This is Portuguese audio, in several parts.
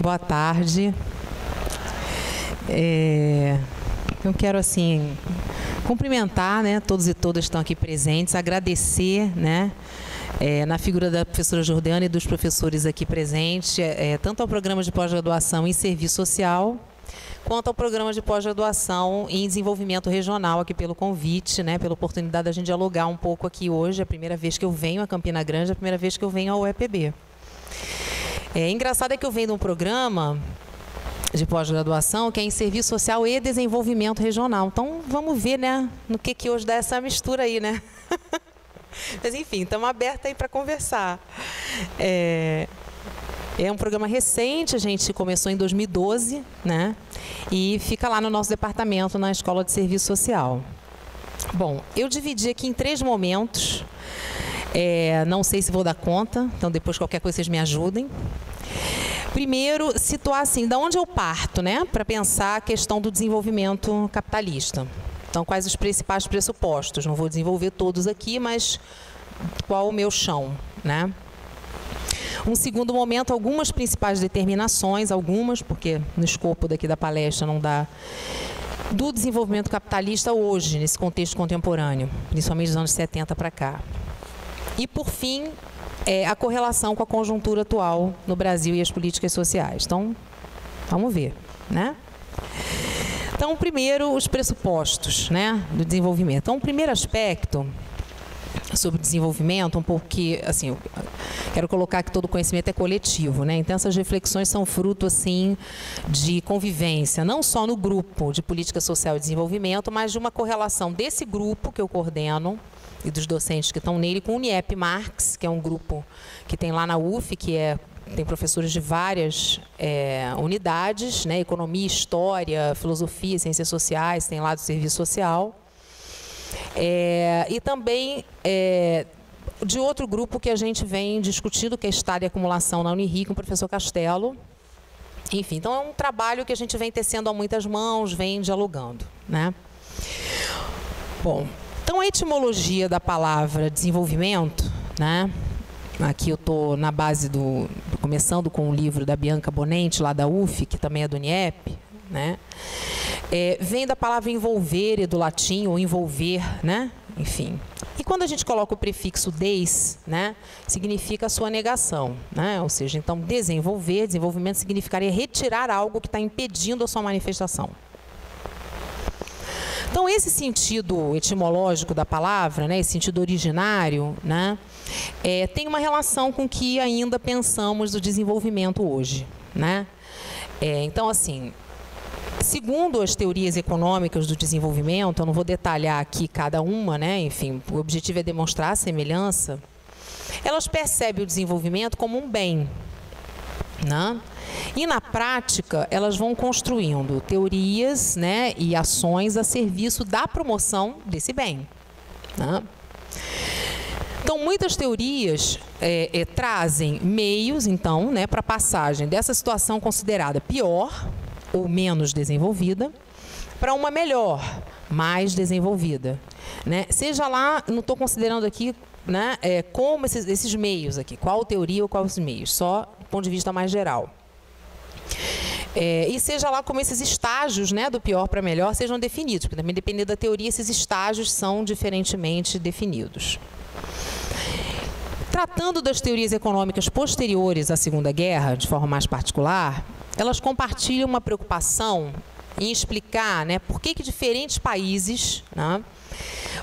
Boa tarde. Eu quero, assim, cumprimentar, né, todos e todas que estão aqui presentes, agradecer, né, na figura da professora Jordana e dos professores aqui presentes, tanto ao programa de pós-graduação em Serviço Social, quanto ao programa de pós-graduação em Desenvolvimento Regional, aqui pelo convite, né, pela oportunidade da gente dialogar um pouco aqui hoje. É a primeira vez que eu venho a Campina Grande, é a primeira vez que eu venho ao UEPB. Engraçado é que eu venho de um programa de pós-graduação que é em Serviço Social e Desenvolvimento Regional. Então, vamos ver, né, no que hoje dá essa mistura aí, né? Mas, enfim, estamos abertos aí para conversar. É um programa recente, a gente começou em 2012, né? E fica lá no nosso departamento, na Escola de Serviço Social. Bom, eu dividi aqui em 3 momentos. Não sei se vou dar conta, então depois qualquer coisa vocês me ajudem. Primeiro, situar assim, da onde eu parto, né? Para pensar a questão do desenvolvimento capitalista. Então, quais os principais pressupostos? Não vou desenvolver todos aqui, mas qual o meu chão, né? Um segundo momento, algumas principais determinações, porque no escopo daqui da palestra não dá, do desenvolvimento capitalista hoje, nesse contexto contemporâneo, principalmente dos anos 70 para cá. E, por fim, a correlação com a conjuntura atual no Brasil e as políticas sociais. Então, vamos ver, né? Então, primeiro, os pressupostos, né, do desenvolvimento. Então, o primeiro aspecto sobre desenvolvimento, um pouco que, assim, eu quero colocar que todo conhecimento é coletivo, né? Então, essas reflexões são fruto, assim, de convivência, não só no grupo de política social e desenvolvimento, mas de uma correlação desse grupo que eu coordeno e dos docentes que estão nele com o Uniep Marx, que é um grupo que tem lá na UF, tem professores de várias unidades, né? Economia, História, Filosofia, Ciências Sociais, tem lá do Serviço Social. E também de outro grupo que a gente vem discutindo, que é Estado e Acumulação na Unirio, com o professor Castelo. Enfim, então é um trabalho que a gente vem tecendo a muitas mãos, vem dialogando, né? Bom, então a etimologia da palavra desenvolvimento, né? Aqui eu estou na base começando com o livro da Bianca Bonente, lá da UF, que também é do Uniep, né? Vem da palavra envolver, e do latim, ou envolver, né? Enfim. E quando a gente coloca o prefixo des, né, significa a sua negação, né? Ou seja, então desenvolvimento significaria retirar algo que está impedindo a sua manifestação. Então, esse sentido etimológico da palavra, né, esse sentido originário, né, tem uma relação com o que ainda pensamos do desenvolvimento hoje, né? Então, assim, segundo as teorias econômicas do desenvolvimento, eu não vou detalhar aqui cada uma, né? Enfim, o objetivo é demonstrar a semelhança. Elas percebem o desenvolvimento como um bem, né? E na prática, elas vão construindo teorias, né, e ações a serviço da promoção desse bem, né? Então, muitas teorias trazem meios, então, né, para a passagem dessa situação considerada pior ou menos desenvolvida para uma melhor, mais desenvolvida, né? Seja lá, não estou considerando aqui, né, como esses meios aqui, qual teoria ou quais meios, só do ponto de vista mais geral. E seja lá como esses estágios, né, do pior para melhor sejam definidos, porque também, dependendo da teoria, esses estágios são diferentemente definidos. Tratando das teorias econômicas posteriores à Segunda Guerra, de forma mais particular, elas compartilham uma preocupação em explicar, né, por que diferentes países, né,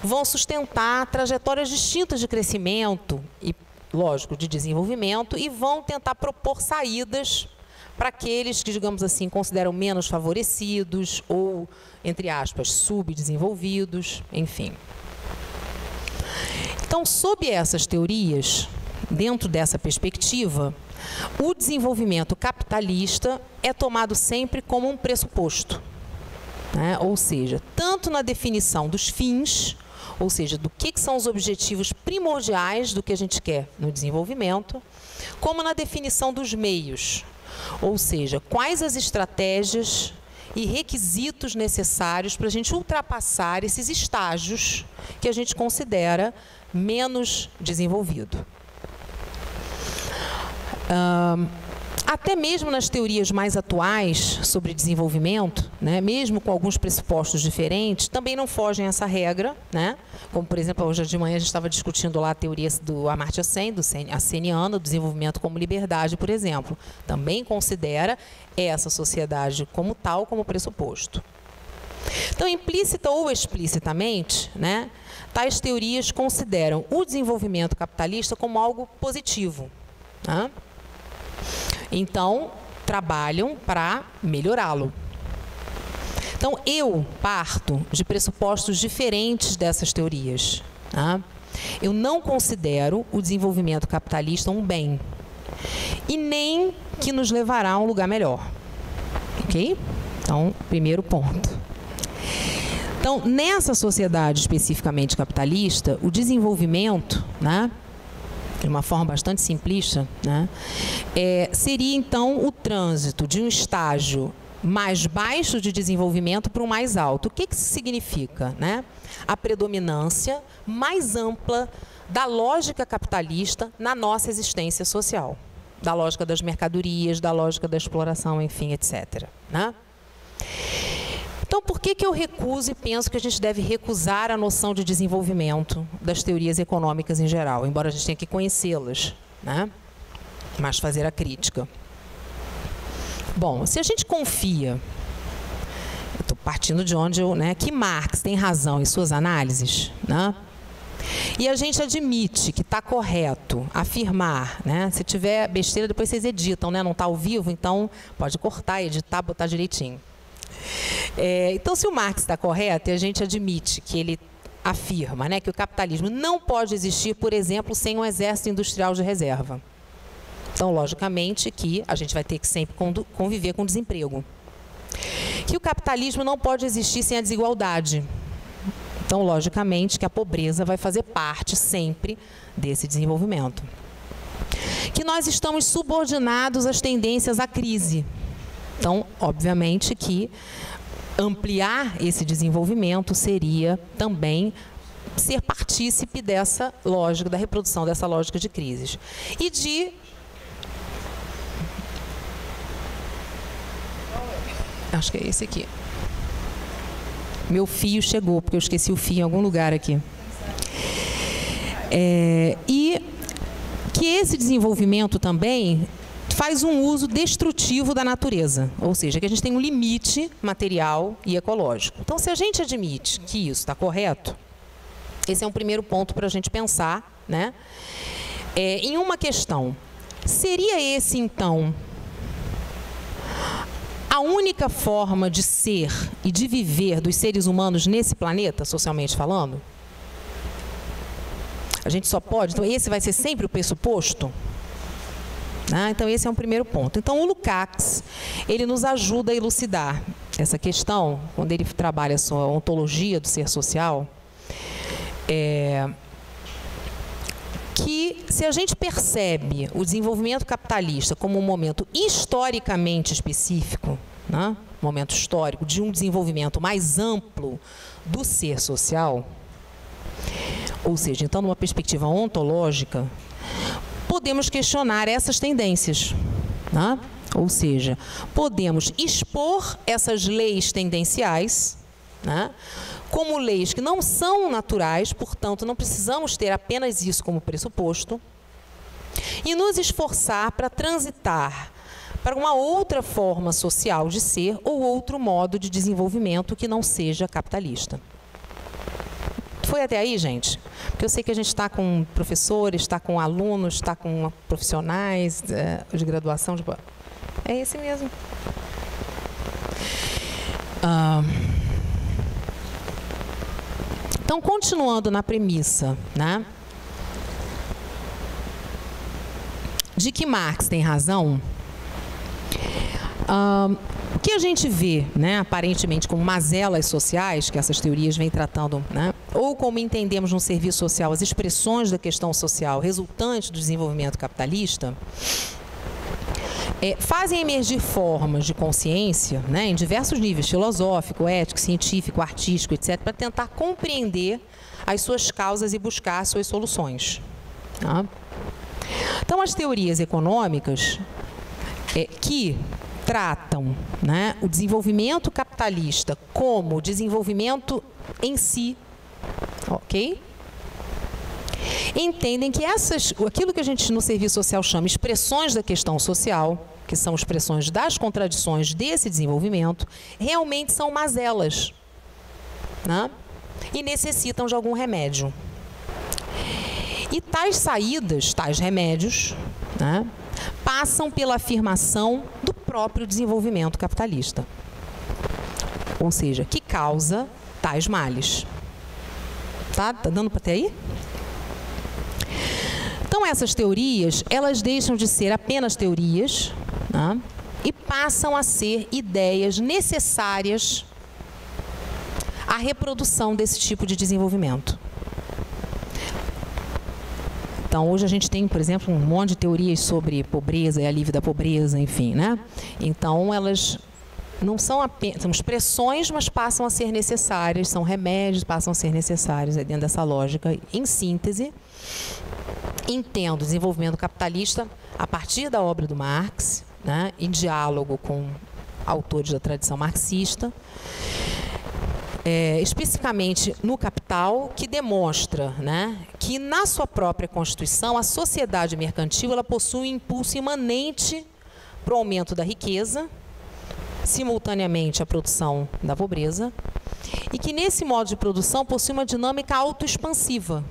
vão sustentar trajetórias distintas de crescimento e, lógico, de desenvolvimento, e vão tentar propor saídas para aqueles que, digamos assim, consideram menos favorecidos ou, entre aspas, subdesenvolvidos, enfim. Então, sob essas teorias, dentro dessa perspectiva, o desenvolvimento capitalista é tomado sempre como um pressuposto, né? Ou seja, tanto na definição dos fins, ou seja, do que são os objetivos primordiais do que a gente quer no desenvolvimento, como na definição dos meios, ou seja, quais as estratégias e requisitos necessários para a gente ultrapassar esses estágios que a gente considera menos desenvolvido. até mesmo nas teorias mais atuais sobre desenvolvimento, né, mesmo com alguns pressupostos diferentes, também não fogem a essa regra, né? Como, por exemplo, hoje de manhã a gente estava discutindo lá a teoria do Amartya Sen, a seniana, do desenvolvimento como liberdade, por exemplo. Também considera essa sociedade como tal, como pressuposto. Então, implícita ou explicitamente, né, tais teorias consideram o desenvolvimento capitalista como algo positivo, né? Então, trabalham para melhorá-lo. Então, eu parto de pressupostos diferentes dessas teorias, tá? Eu não considero o desenvolvimento capitalista um bem e nem que nos levará a um lugar melhor. Ok? Então, primeiro ponto. Então, nessa sociedade especificamente capitalista, o desenvolvimento, né, de uma forma bastante simplista, né, seria, então, o trânsito de um estágio mais baixo de desenvolvimento para um mais alto. O que isso significa, né? A predominância mais ampla da lógica capitalista na nossa existência social, da lógica das mercadorias, da lógica da exploração, enfim, etc., né? Então, por que eu recuso e penso que a gente deve recusar a noção de desenvolvimento das teorias econômicas em geral, embora a gente tenha que conhecê-las, né? Mas fazer a crítica. Bom, se a gente confia, eu estou partindo de onde que Marx tem razão em suas análises, né? E a gente admite que está correto afirmar, né? Se tiver besteira, depois vocês editam, né? Não está ao vivo, então pode cortar, editar, botar direitinho. Então, se o Marx está correto, e a gente admite que ele afirma, né, que o capitalismo não pode existir, por exemplo, sem um exército industrial de reserva. Então, logicamente, que a gente vai ter que sempre conviver com desemprego. Que o capitalismo não pode existir sem a desigualdade. Então, logicamente, que a pobreza vai fazer parte sempre desse desenvolvimento. Que nós estamos subordinados às tendências à crise. Então, obviamente que ampliar esse desenvolvimento seria também ser partícipe dessa lógica, da reprodução dessa lógica de crises. E de... Acho que é esse aqui. Meu fio chegou, porque eu esqueci o fio em algum lugar aqui. E que esse desenvolvimento também faz um uso destrutivo da natureza, ou seja, que a gente tem um limite material e ecológico. Então, se a gente admite que isso está correto, esse é um primeiro ponto para a gente pensar, né? Em uma questão, seria esse, então, a única forma de ser e de viver dos seres humanos nesse planeta, socialmente falando? A gente só pode, então esse vai ser sempre o pressuposto? Então, esse é um primeiro ponto. Então, o Lukács, ele nos ajuda a elucidar essa questão, quando ele trabalha a sua ontologia do ser social, que se a gente percebe o desenvolvimento capitalista como um momento historicamente específico, né, momento histórico de um desenvolvimento mais amplo do ser social, ou seja, então, numa perspectiva ontológica, podemos questionar essas tendências, né? Ou seja, podemos expor essas leis tendenciais, né, como leis que não são naturais, portanto, não precisamos ter apenas isso como pressuposto, e nos esforçar para transitar para uma outra forma social de ser ou outro modo de desenvolvimento que não seja capitalista. Foi até aí, gente? Porque eu sei que a gente está com professores, está com alunos, está com profissionais de graduação. É esse mesmo. Então, continuando na premissa, né, de que Marx tem razão, o que a gente vê, né, aparentemente como mazelas sociais, que essas teorias vêm tratando, né, ou como entendemos no serviço social as expressões da questão social resultantes do desenvolvimento capitalista, fazem emergir formas de consciência, né, em diversos níveis, filosófico, ético, científico, artístico, etc., para tentar compreender as suas causas e buscar suas soluções. Tá? Então, as teorias econômicas, que tratam, né, o desenvolvimento capitalista como desenvolvimento em si, ok? Entendem que aquilo que a gente no serviço social chama expressões da questão social, que são expressões das contradições desse desenvolvimento, realmente são mazelas, né? E necessitam de algum remédio. E tais saídas, tais remédios, né, passam pela afirmação do próprio desenvolvimento capitalista. Ou seja, que causa tais males. Tá dando para ter aí? Então, essas teorias, elas deixam de ser apenas teorias, né, e passam a ser ideias necessárias à reprodução desse tipo de desenvolvimento. Então, hoje a gente tem, por exemplo, um monte de teorias sobre pobreza e alívio da pobreza, enfim, né? Então, elas não são apenas, são expressões, mas passam a ser necessárias, são remédios, passam a ser necessários dentro dessa lógica. Em síntese, entendo o desenvolvimento capitalista a partir da obra do Marx, né, em diálogo com autores da tradição marxista, especificamente no Capital, que demonstra, né, que na sua própria Constituição a sociedade mercantil ela possui um impulso imanente para o aumento da riqueza, simultaneamente a produção da pobreza, e que nesse modo de produção possui uma dinâmica autoexpansiva.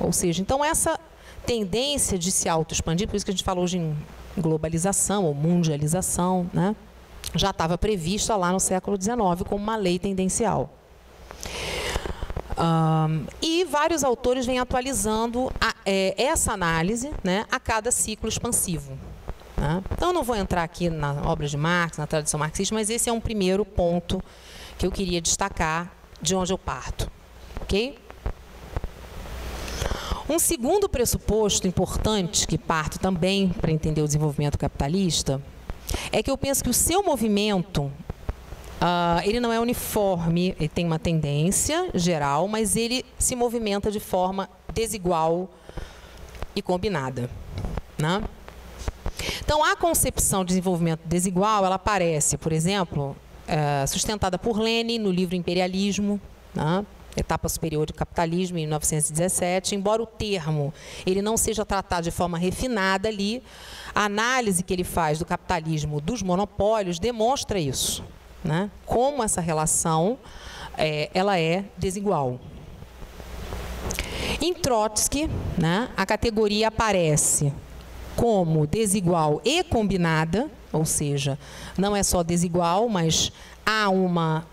Ou seja, então essa tendência de se autoexpandir, por isso que a gente fala hoje em globalização ou mundialização, né, já estava prevista lá no século XIX como uma lei tendencial. E vários autores vêm atualizando essa análise, né, a cada ciclo expansivo. Né? Então, eu não vou entrar aqui na obra de Marx, na tradição marxista, mas esse é um primeiro ponto que eu queria destacar de onde eu parto. Ok? Um segundo pressuposto importante, que parto também para entender o desenvolvimento capitalista, é que eu penso que o seu movimento, ele não é uniforme, ele tem uma tendência geral, mas ele se movimenta de forma desigual e combinada. Né? Então, a concepção de desenvolvimento desigual, ela aparece, por exemplo, sustentada por Lenin no livro Imperialismo, né? Etapa Superior do Capitalismo, em 1917, embora o termo ele não seja tratado de forma refinada ali, a análise que ele faz do capitalismo dos monopólios demonstra isso, né? Como essa relação ela é desigual. Em Trotsky, né, a categoria aparece como desigual e combinada, ou seja, não é só desigual, mas há uma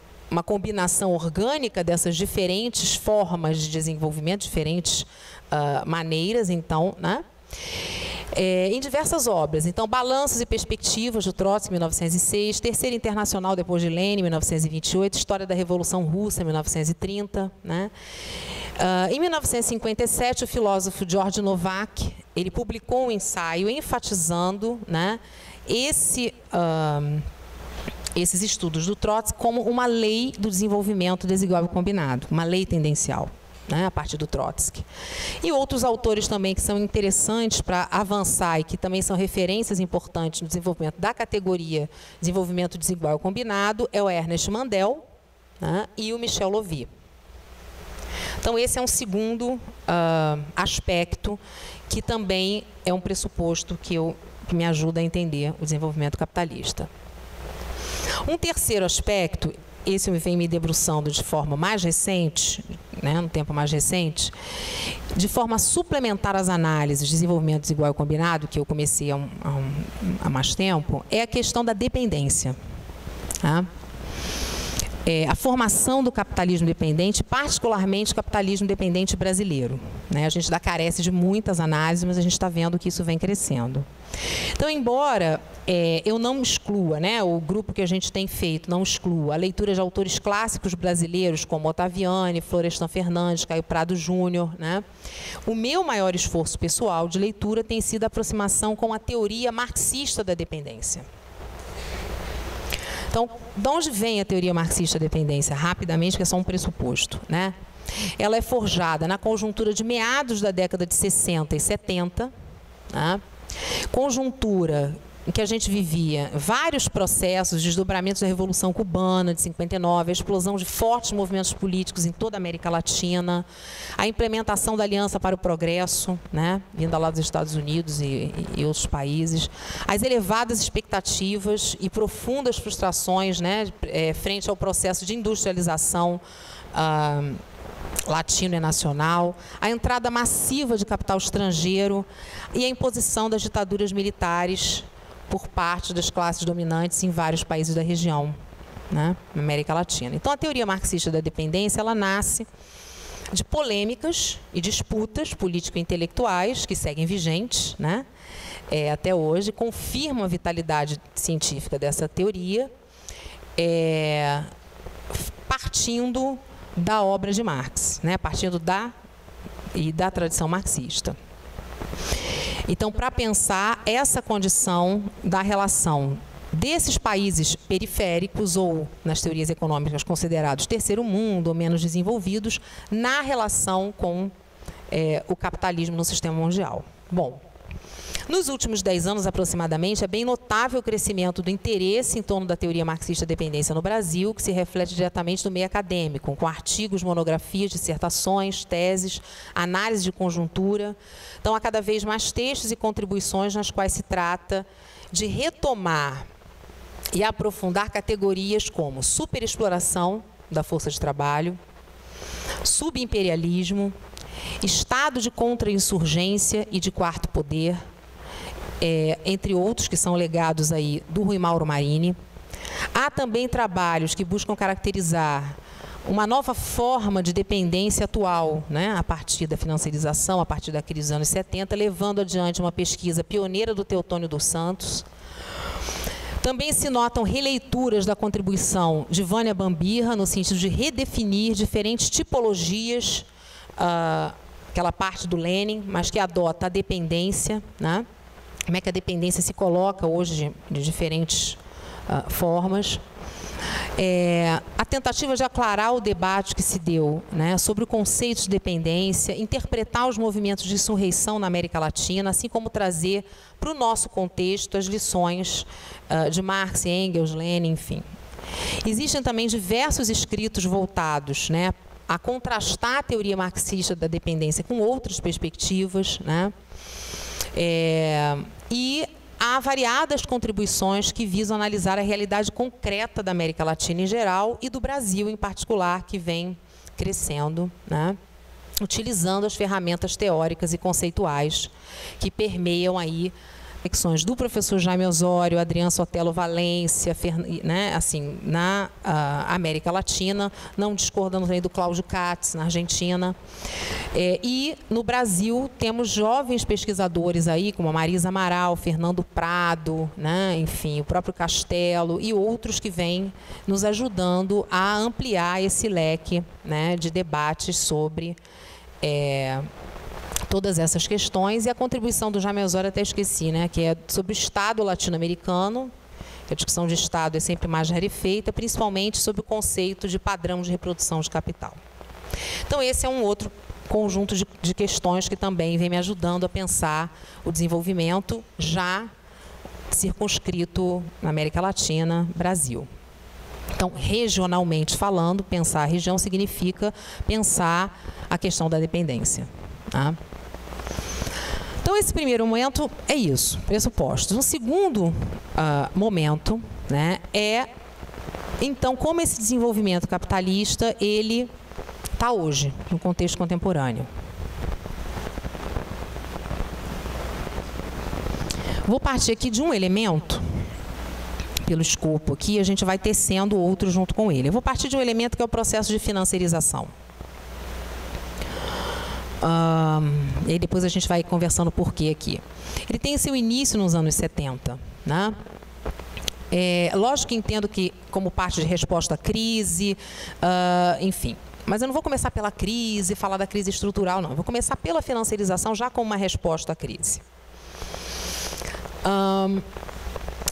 combinação orgânica dessas diferentes formas de desenvolvimento, diferentes maneiras, então, né? Em diversas obras. Então, Balanços e Perspectivas, do Trotsky, 1906, Terceira Internacional, depois de Lenin, 1928, História da Revolução Russa, 1930. Né? Em 1957, o filósofo George Novak, ele publicou um ensaio enfatizando, né, esses estudos do Trotsky como uma lei do desenvolvimento desigual e combinado, uma lei tendencial, né, a partir do Trotsky. E outros autores também que são interessantes para avançar e que também são referências importantes no desenvolvimento da categoria desenvolvimento desigual e combinado é o Ernest Mandel, né, e o Michel Lovy. Então, esse é um segundo aspecto que também é um pressuposto que me ajuda a entender o desenvolvimento capitalista. Um terceiro aspecto, esse vem me debruçando de forma mais recente, né, no tempo mais recente, de forma a suplementar as análises de desenvolvimento desigual e combinado, que eu comecei há mais tempo, é a questão da dependência. Tá? A formação do capitalismo dependente, particularmente o capitalismo dependente brasileiro. Né? A gente ainda carece de muitas análises, mas a gente está vendo que isso vem crescendo. Então, embora eu não exclua, né, o grupo que a gente tem feito não exclua a leitura de autores clássicos brasileiros como Ottaviani, Florestan Fernandes, Caio Prado Júnior, né, o meu maior esforço pessoal de leitura tem sido a aproximação com a teoria marxista da dependência. Então, de onde vem a teoria marxista da dependência? Rapidamente, que é só um pressuposto, né? Ela é forjada na conjuntura de meados da década de 60 e 70, né? Conjuntura em que a gente vivia vários processos, desdobramentos da Revolução Cubana de 59, a explosão de fortes movimentos políticos em toda a América Latina, a implementação da Aliança para o Progresso, né, vinda lá dos Estados Unidos e outros países, as elevadas expectativas e profundas frustrações, né, frente ao processo de industrialização latino e nacional, a entrada massiva de capital estrangeiro e a imposição das ditaduras militares por parte das classes dominantes em vários países da região, né, na América Latina. Então, a teoria marxista da dependência, ela nasce de polêmicas e disputas político-intelectuais que seguem vigentes, né, até hoje, confirmam a vitalidade científica dessa teoria, partindo da obra de Marx, né, partindo da tradição marxista. Então, para pensar essa condição da relação desses países periféricos ou, nas teorias econômicas, considerados terceiro mundo ou menos desenvolvidos, na relação com o capitalismo no sistema mundial. Bom, nos últimos 10 anos, aproximadamente, é bem notável o crescimento do interesse em torno da teoria marxista da dependência no Brasil, que se reflete diretamente no meio acadêmico, com artigos, monografias, dissertações, teses, análise de conjuntura. Então, há cada vez mais textos e contribuições nas quais se trata de retomar e aprofundar categorias como superexploração da força de trabalho, subimperialismo, estado de contra-insurgência e de quarto poder, entre outros que são legados aí do Rui Mauro Marini. Há também trabalhos que buscam caracterizar uma nova forma de dependência atual, né, a partir da financiarização, a partir da crise dos anos 70, levando adiante uma pesquisa pioneira do Teotônio dos Santos. Também se notam releituras da contribuição de Vânia Bambirra, no sentido de redefinir diferentes tipologias, aquela parte do Lenin, mas que adota a dependência, né? Como é que a dependência se coloca hoje de diferentes formas. A tentativa de aclarar o debate que se deu, né, sobre o conceito de dependência, interpretar os movimentos de insurreição na América Latina, assim como trazer para o nosso contexto as lições de Marx, Engels, Lenin, enfim. Existem também diversos escritos voltados, né, a contrastar a teoria marxista da dependência com outras perspectivas, né, e há variadas contribuições que visam analisar a realidade concreta da América Latina em geral e do Brasil em particular, que vem crescendo, né, utilizando as ferramentas teóricas e conceituais que permeiam aí reflexões do professor Jaime Osório, Adriano Sotelo Valência, né, assim, na América Latina, não discordando também do Cláudio Katz, na Argentina. E no Brasil temos jovens pesquisadores aí, como a Marisa Amaral, Fernando Prado, né, enfim, o próprio Castelo e outros que vêm nos ajudando a ampliar esse leque, né, de debates sobre todas essas questões. E a contribuição do Jaime Osório, até esqueci, né, que é sobre o Estado latino-americano. A discussão de Estado é sempre mais rarefeita, principalmente sobre o conceito de padrão de reprodução de capital. Então, esse é um outro conjunto de questões que também vem me ajudando a pensar o desenvolvimento já circunscrito na América Latina, Brasil. Então, regionalmente falando, pensar a região significa pensar a questão da dependência. Tá? Então, esse primeiro momento é isso, pressupostos. Um segundo momento, né, então, como esse desenvolvimento capitalista, ele está hoje, no contexto contemporâneo. Vou partir aqui de um elemento, pelo escopo aqui, a gente vai tecendo outro junto com ele. Eu vou partir de um elemento que é o processo de financiarização. E depois a gente vai conversando por quê aqui. Ele tem seu início nos anos 70, né? Lógico que entendo que como parte de resposta à crise, enfim. Mas eu não vou começar pela crise, falar da crise estrutural, não. Eu vou começar pela financiarização já como uma resposta à crise.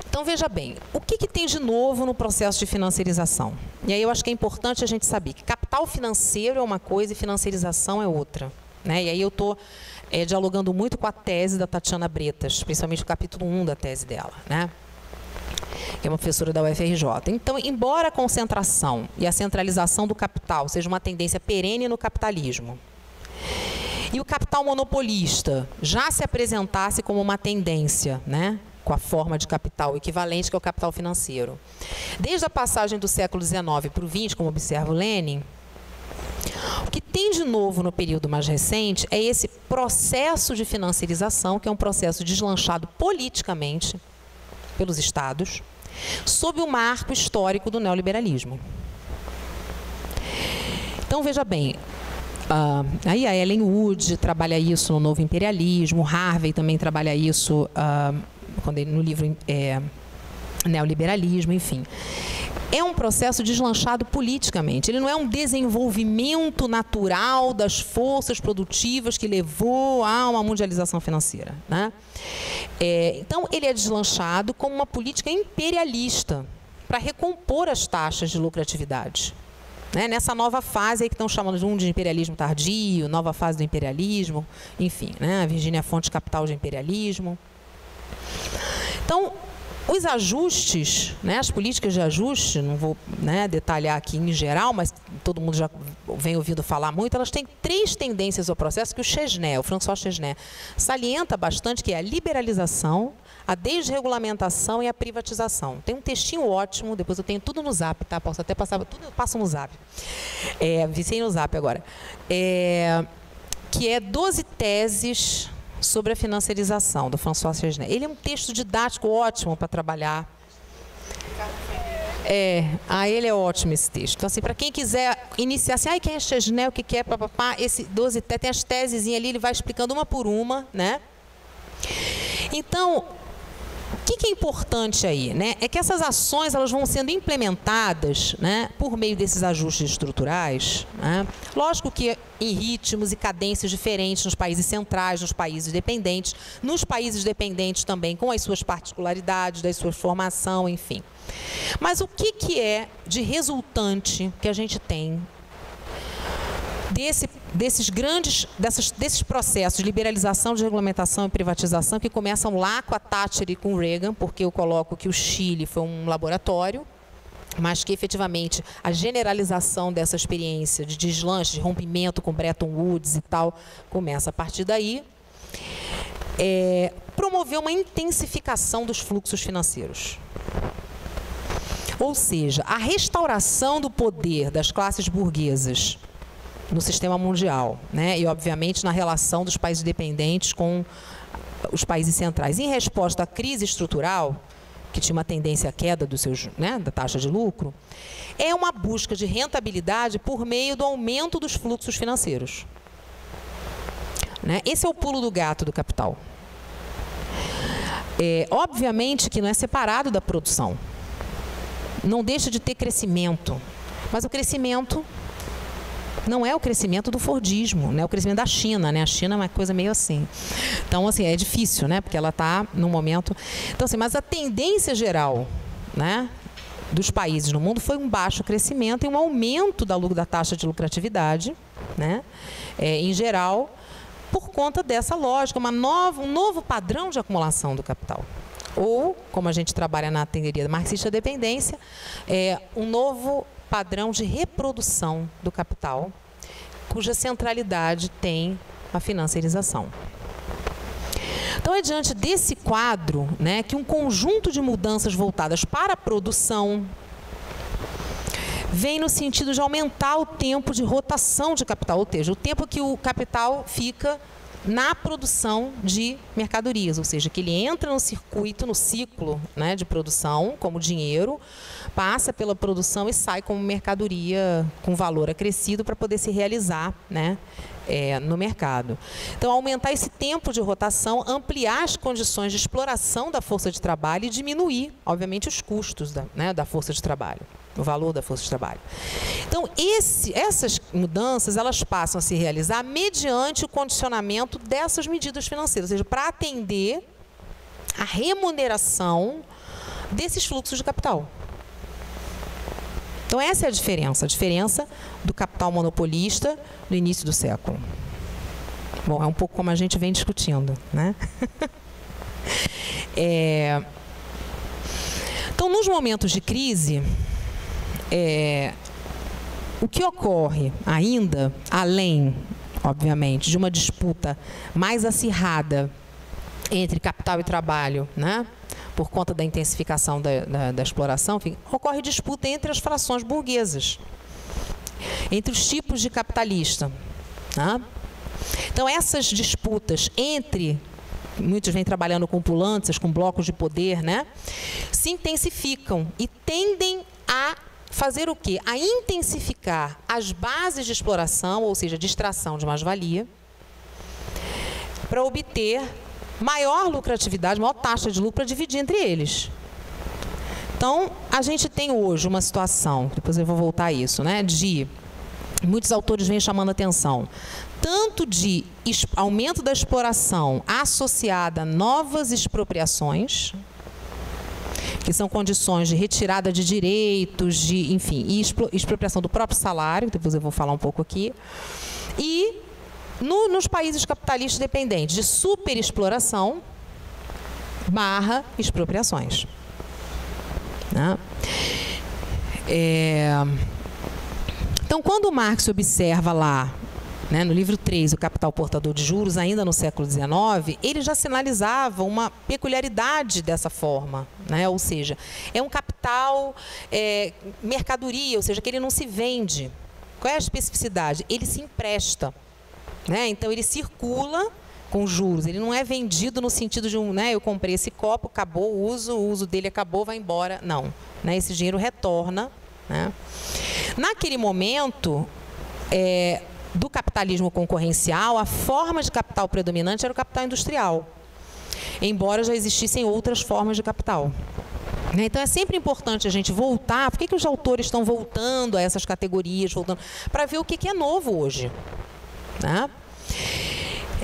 Então, veja bem, o que tem de novo no processo de financiarização? E aí eu acho que é importante a gente saber que capital financeiro é uma coisa e financiarização é outra. Né? E aí eu estou dialogando muito com a tese da Tatiana Bretas, principalmente o capítulo 1 da tese dela, né? Que é uma professora da UFRJ. Então, embora a concentração e a centralização do capital seja uma tendência perene no capitalismo, e o capital monopolista já se apresentasse como uma tendência, né, com a forma de capital equivalente, que é o capital financeiro. Desde a passagem do século XIX para o XX, como observa o Lenin, o que tem de novo no período mais recente é esse processo de financiarização, que é um processo deslanchado politicamente pelos Estados, sob o marco histórico do neoliberalismo. Então, veja bem, aí a Ellen Wood trabalha isso no Novo Imperialismo, Harvey também trabalha isso no livro Neoliberalismo, enfim. É um processo deslanchado politicamente. Ele não é um desenvolvimento natural das forças produtivas que levou a uma mundialização financeira, né? Então, ele é deslanchado como uma política imperialista para recompor as taxas de lucratividade, né? Nessa nova fase aí que estão chamando de imperialismo tardio, nova fase do imperialismo, enfim, né? A Virginia Fontes, Capital de Imperialismo. Então, os ajustes, né, as políticas de ajuste, não vou, né, detalhar aqui em geral, mas todo mundo já vem ouvindo falar muito, elas têm 3 tendências ao processo que o François Chesnais, salienta bastante, que é a liberalização, a desregulamentação e a privatização. Tem um textinho ótimo, depois eu tenho tudo no Zap, tá? Posso até passar, tudo eu passo no Zap. Vicei no Zap agora. Que é 12 teses sobre a financiarização, do François Chesnais. Ele é um texto didático ótimo para trabalhar. Ele é ótimo esse texto. Então, assim, para quem quiser iniciar, assim, quem é Chesnais, o que é, papapá, esse 12 teses, tem as tesezinhas ali, ele vai explicando uma por uma, né? Então, o que é importante aí, né? É que essas ações elas vão sendo implementadas, né, por meio desses ajustes estruturais, né? Lógico que em ritmos e cadências diferentes nos países centrais, nos países dependentes também com as suas particularidades, da sua formação, enfim. Mas o que é de resultante que a gente tem desses processos de liberalização, de regulamentação e privatização que começam lá com a Thatcher e com o Reagan, porque eu coloco que o Chile foi um laboratório, mas que efetivamente a generalização dessa experiência de deslanche, de rompimento com Bretton Woods e tal, começa a partir daí. Promoveu uma intensificação dos fluxos financeiros. Ou seja, a restauração do poder das classes burguesas no sistema mundial, né? E, obviamente, na relação dos países dependentes com os países centrais. Em resposta à crise estrutural, que tinha uma tendência à queda dos seus, né, da taxa de lucro, é uma busca de rentabilidade por meio do aumento dos fluxos financeiros, né? Esse é o pulo do gato do capital. Obviamente que não é separado da produção. Não deixa de ter crescimento, mas o crescimento não é o crescimento do Fordismo, né? É o crescimento da China, né? A China é uma coisa meio assim. Então, assim, é difícil, né? Porque ela está num momento... Então, assim, mas a tendência geral, né, dos países no mundo foi um baixo crescimento e um aumento da taxa de lucratividade, né? Em geral, por conta dessa lógica, um novo padrão de acumulação do capital. Ou, como a gente trabalha na teoria marxista da dependência, um novo padrão de reprodução do capital, cuja centralidade tem a financiarização. Então, é diante desse quadro, né, que um conjunto de mudanças voltadas para a produção vem no sentido de aumentar o tempo de rotação de capital, ou seja, o tempo que o capital fica na produção de mercadorias, ou seja, que ele entra no circuito, no ciclo, né, de produção, como dinheiro, passa pela produção e sai como mercadoria com valor acrescido para poder se realizar, né, no mercado. Então, aumentar esse tempo de rotação, ampliar as condições de exploração da força de trabalho e diminuir, obviamente, os custos da força de trabalho, o valor da força de trabalho. Então, essas mudanças, elas passam a se realizar mediante o condicionamento dessas medidas financeiras, ou seja, para atender a remuneração desses fluxos de capital. Então, essa é a diferença do capital monopolista no início do século. Bom, é um pouco como a gente vem discutindo, né? Então, nos momentos de crise, o que ocorre ainda, além, obviamente, de uma disputa mais acirrada entre capital e trabalho, né? Por conta da intensificação da exploração, ocorre disputa entre as frações burguesas, entre os tipos de capitalista, né? Então, essas disputas entre, muitos vêm trabalhando com pulâncias, com blocos de poder, né? Se intensificam e tendem a fazer o quê? A intensificar as bases de exploração, ou seja, de extração de mais-valia, para obter maior lucratividade, maior taxa de lucro para dividir entre eles. Então, a gente tem hoje uma situação, depois eu vou voltar a isso, né? De muitos autores vêm chamando a atenção, tanto de aumento da exploração associada a novas expropriações, que são condições de retirada de direitos, de, enfim, e expropriação do próprio salário, depois eu vou falar um pouco aqui, e nos países capitalistas dependentes de superexploração barra expropriações, né? Então, quando o Marx observa lá, né, no livro 3, O Capital Portador de Juros, ainda no século XIX, ele já sinalizava uma peculiaridade dessa forma, né? Ou seja, é um capital mercadoria, ou seja, que ele não se vende. Qual é a especificidade? Ele se empresta, né? Então, ele circula com juros, ele não é vendido no sentido de eu comprei esse copo, acabou o uso dele acabou, vai embora. Não, né? Esse dinheiro retorna, né? Naquele momento, do capitalismo concorrencial, a forma de capital predominante era o capital industrial, embora já existissem outras formas de capital. Então, é sempre importante a gente voltar. Por que os autores estão voltando a essas categorias, para ver o que é novo hoje, né?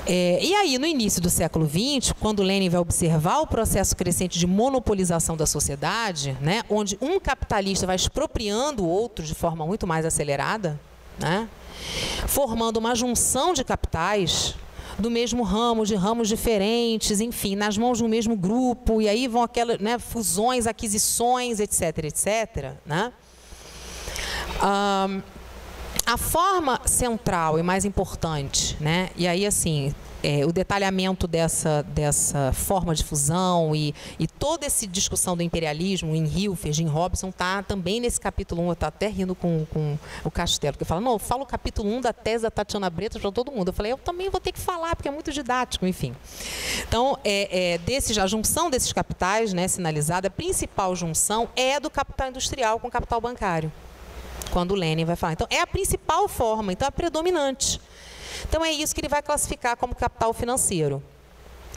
E aí, no início do século XX, quando Lenin vai observar o processo crescente de monopolização da sociedade, né, onde um capitalista vai expropriando o outro de forma muito mais acelerada, né, formando uma junção de capitais do mesmo ramo, de ramos diferentes, enfim, nas mãos do mesmo grupo, e aí vão aquelas, né, fusões, aquisições, etc., etc., né? A forma central e mais importante, né? E aí, assim, o detalhamento dessa forma de fusão e toda essa discussão do imperialismo em Hilferd, em Robson, está também nesse capítulo 1. Eu estou até rindo com o Castelo, porque fala, não, eu falo o capítulo 1 da tese da Tatiana Bretas para todo mundo. Eu falei, eu também vou ter que falar, porque é muito didático, enfim. Então, a junção desses capitais, né, sinalizada, a principal junção é do capital industrial com o capital bancário, quando o Lenin vai falar. Então, é a principal forma, então é a predominante. Então, é isso que ele vai classificar como capital financeiro,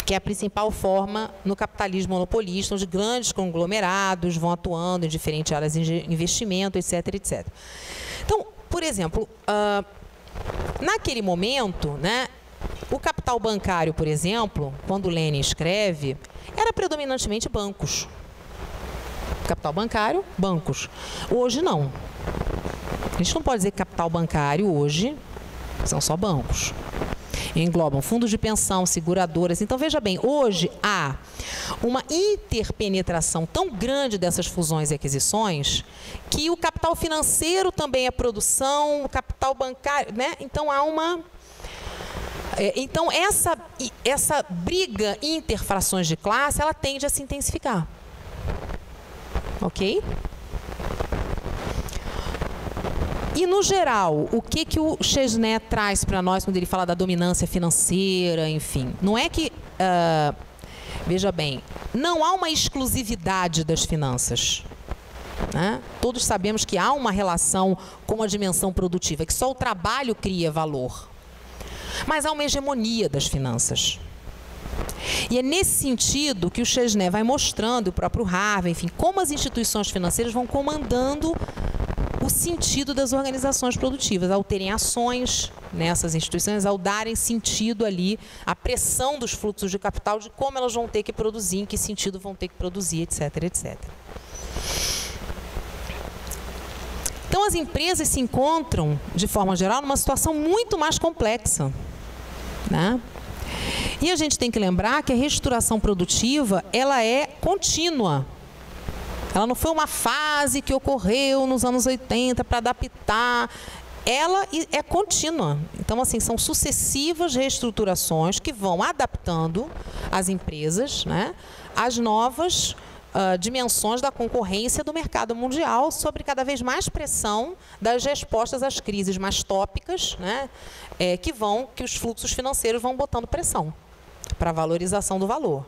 que é a principal forma no capitalismo monopolista, onde grandes conglomerados vão atuando em diferentes áreas de investimento, etc., etc. Então, por exemplo, naquele momento, né, o capital bancário, por exemplo, quando Lenin escreve, era predominantemente bancos. Capital bancário, bancos. Hoje, não. A gente não pode dizer que capital bancário hoje são só bancos. Englobam fundos de pensão, seguradoras. Então, veja bem, hoje há uma interpenetração tão grande dessas fusões e aquisições que o capital financeiro também é produção, o capital bancário, né? Então, há uma... Então, essa briga interfrações de classe, ela tende a se intensificar. Ok? E, no geral, o que o Chesney traz para nós quando ele fala da dominância financeira, enfim? Não é que, veja bem, não há uma exclusividade das finanças, né? Todos sabemos que há uma relação com a dimensão produtiva, que só o trabalho cria valor. Mas há uma hegemonia das finanças. E é nesse sentido que o Chesney vai mostrando, o próprio Harvey, enfim, como as instituições financeiras vão comandando o sentido das organizações produtivas, ao terem ações nessas instituições, ao darem sentido ali à pressão dos fluxos de capital, de como elas vão ter que produzir, em que sentido vão ter que produzir, etc., etc. Então, as empresas se encontram, de forma geral, numa situação muito mais complexa. né? E a gente tem que lembrar que a reestruturação produtiva, ela é contínua. Ela não foi uma fase que ocorreu nos anos 80 para adaptar. Ela é contínua. Então, assim, são sucessivas reestruturações que vão adaptando as empresas, né, às novas dimensões da concorrência do mercado mundial, sobre cada vez mais pressão das respostas às crises mais tópicas, né, que os fluxos financeiros vão botando pressão para a valorização do valor.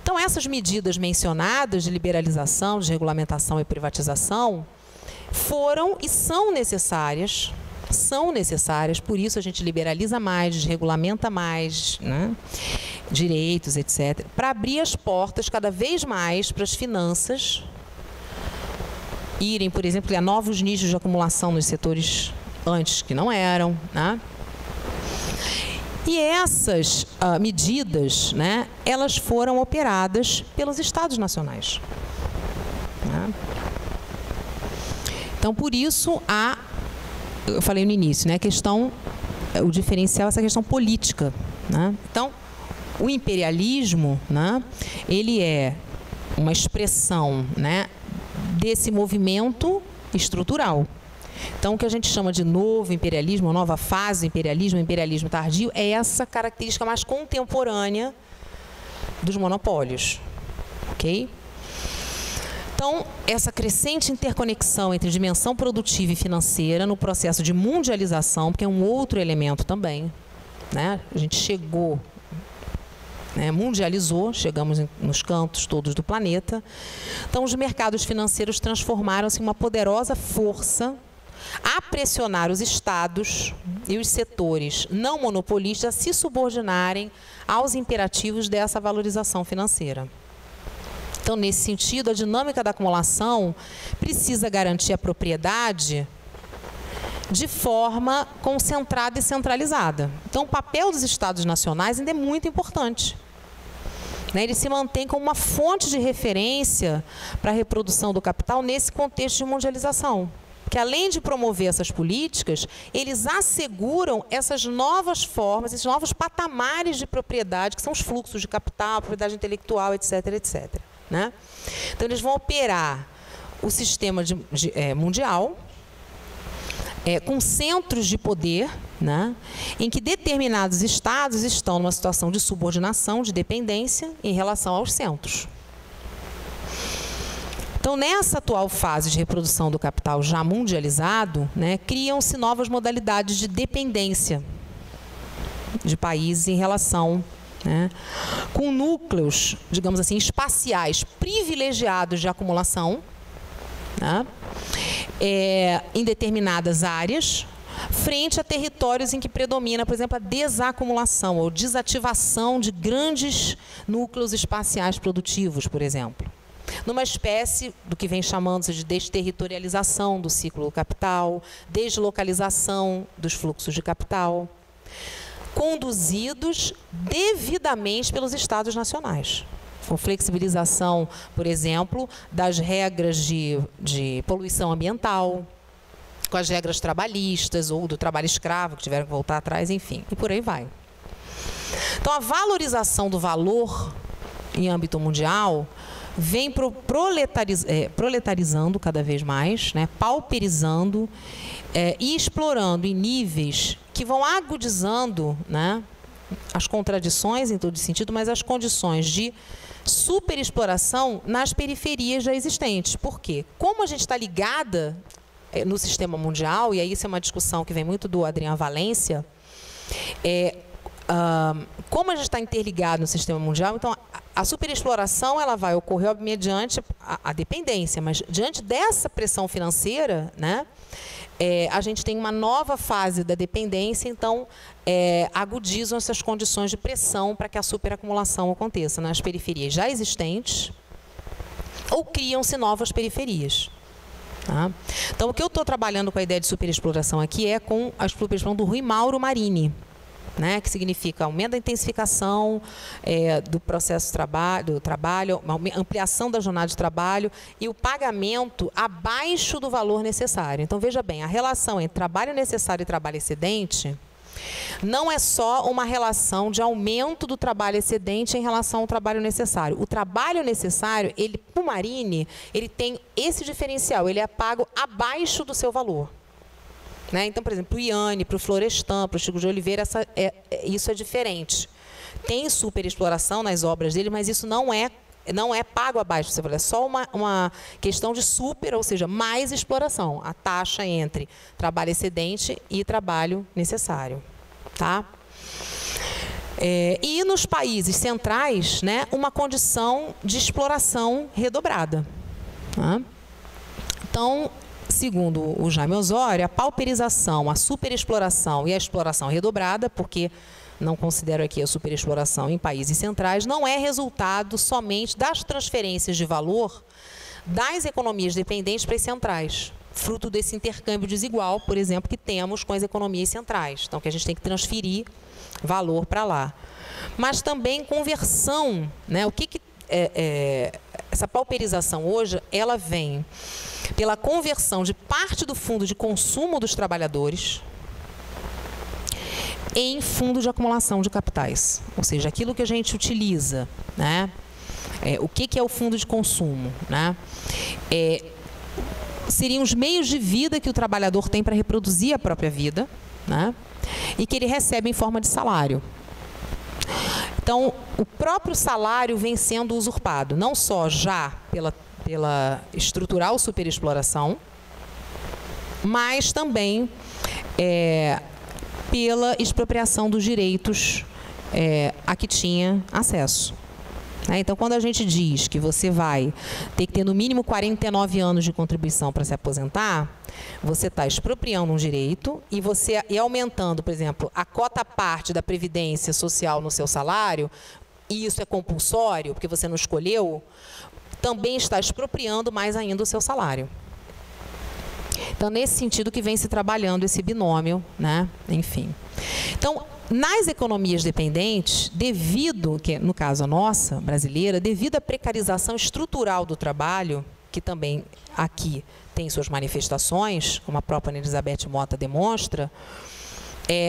Então, essas medidas mencionadas de liberalização, de regulamentação e privatização foram e são necessárias, por isso a gente liberaliza mais, desregulamenta mais, né, direitos, etc., para abrir as portas cada vez mais para as finanças irem, por exemplo, a novos nichos de acumulação nos setores antes que não eram, né? E essas medidas, né, elas foram operadas pelos Estados nacionais, né? Então, por isso, eu falei no início, né, o diferencial é essa questão política, né? Então, o imperialismo, né, ele é uma expressão, né, desse movimento estrutural. Então, o que a gente chama de novo imperialismo, nova fase do imperialismo, imperialismo tardio, é essa característica mais contemporânea dos monopólios, ok? Então, essa crescente interconexão entre dimensão produtiva e financeira no processo de mundialização, porque é um outro elemento também, né? A gente chegou, né, mundializou, chegamos nos cantos todos do planeta. Então, os mercados financeiros transformaram-se em uma poderosa força a pressionar os estados e os setores não monopolistas a se subordinarem aos imperativos dessa valorização financeira. Então, nesse sentido, a dinâmica da acumulação precisa garantir a propriedade de forma concentrada e centralizada. Então, o papel dos Estados nacionais ainda é muito importante, né? Ele se mantém como uma fonte de referência para a reprodução do capital nesse contexto de mundialização. Que, além de promover essas políticas, eles asseguram essas novas formas, esses novos patamares de propriedade, que são os fluxos de capital, propriedade intelectual, etc., etc., né? Então, eles vão operar o sistema mundial com centros de poder, né, em que determinados estados estão numa situação de subordinação, de dependência em relação aos centros. Então, nessa atual fase de reprodução do capital já mundializado, né, criam-se novas modalidades de dependência de países em relação, né, com núcleos, digamos assim, espaciais privilegiados de acumulação, né, em determinadas áreas, frente a territórios em que predomina, por exemplo, a desacumulação ou desativação de grandes núcleos espaciais produtivos, por exemplo. Numa espécie do que vem chamando-se de desterritorialização do ciclo do capital, deslocalização dos fluxos de capital, conduzidos devidamente pelos Estados nacionais. Com flexibilização, por exemplo, das regras de poluição ambiental, com as regras trabalhistas ou do trabalho escravo, que tiveram que voltar atrás, enfim, e por aí vai. Então, a valorização do valor em âmbito mundial vem proletarizando cada vez mais, né, pauperizando e explorando em níveis que vão agudizando, né, as contradições em todo sentido, mas as condições de superexploração nas periferias já existentes. Por quê? Como a gente está ligada no sistema mundial, e aí isso é uma discussão que vem muito do Adrian Valencia, como a gente está interligado no sistema mundial, então a superexploração ela vai ocorrer mediante a dependência, mas diante dessa pressão financeira, né, a gente tem uma nova fase da dependência, então agudizam essas condições de pressão para que a superacumulação aconteça nas periferias já existentes ou criam-se novas periferias. Tá? Então, o que eu estou trabalhando com a ideia de superexploração aqui é com a superexploração do Rui Mauro Marini, né, que significa aumento da intensificação do processo do trabalho, ampliação da jornada de trabalho e o pagamento abaixo do valor necessário. Então, veja bem, a relação entre trabalho necessário e trabalho excedente não é só uma relação de aumento do trabalho excedente em relação ao trabalho necessário. O trabalho necessário, para o Marini, ele tem esse diferencial, ele é pago abaixo do seu valor. Né? Então, por exemplo, para o Iane, para o Florestan, para o Chico de Oliveira, isso é diferente. Tem superexploração nas obras dele, mas isso não é pago abaixo do seu valor, é só uma questão de super, ou seja, mais exploração, a taxa entre trabalho excedente e trabalho necessário. Tá? E nos países centrais, né, uma condição de exploração redobrada. Tá? Então, segundo o Jaime Osório, a pauperização, a superexploração e a exploração redobrada, porque não considero aqui a superexploração em países centrais, não é resultado somente das transferências de valor das economias dependentes para as centrais, fruto desse intercâmbio desigual, por exemplo, que temos com as economias centrais. Então, que a gente tem que transferir valor para lá. Mas também conversão, né? Essa pauperização hoje, ela vem pela conversão de parte do fundo de consumo dos trabalhadores em fundo de acumulação de capitais, ou seja, aquilo que a gente utiliza, né? O que é o fundo de consumo, né? Seriam os meios de vida que o trabalhador tem para reproduzir a própria vida, né? E que ele recebe em forma de salário. Então, o próprio salário vem sendo usurpado, não só já pela estrutural superexploração, mas também pela expropriação dos direitos a que tinha acesso. Então, quando a gente diz que você vai ter que ter no mínimo 49 anos de contribuição para se aposentar, você está expropriando um direito e aumentando, por exemplo, a cota parte da previdência social no seu salário, e isso é compulsório, porque você não escolheu, também está expropriando mais ainda o seu salário. Então, nesse sentido que vem se trabalhando esse binômio, né? Enfim. Então, nas economias dependentes, no caso a nossa, brasileira, devido à precarização estrutural do trabalho, que também aqui tem suas manifestações, como a própria Ana Elizabeth Mota demonstra,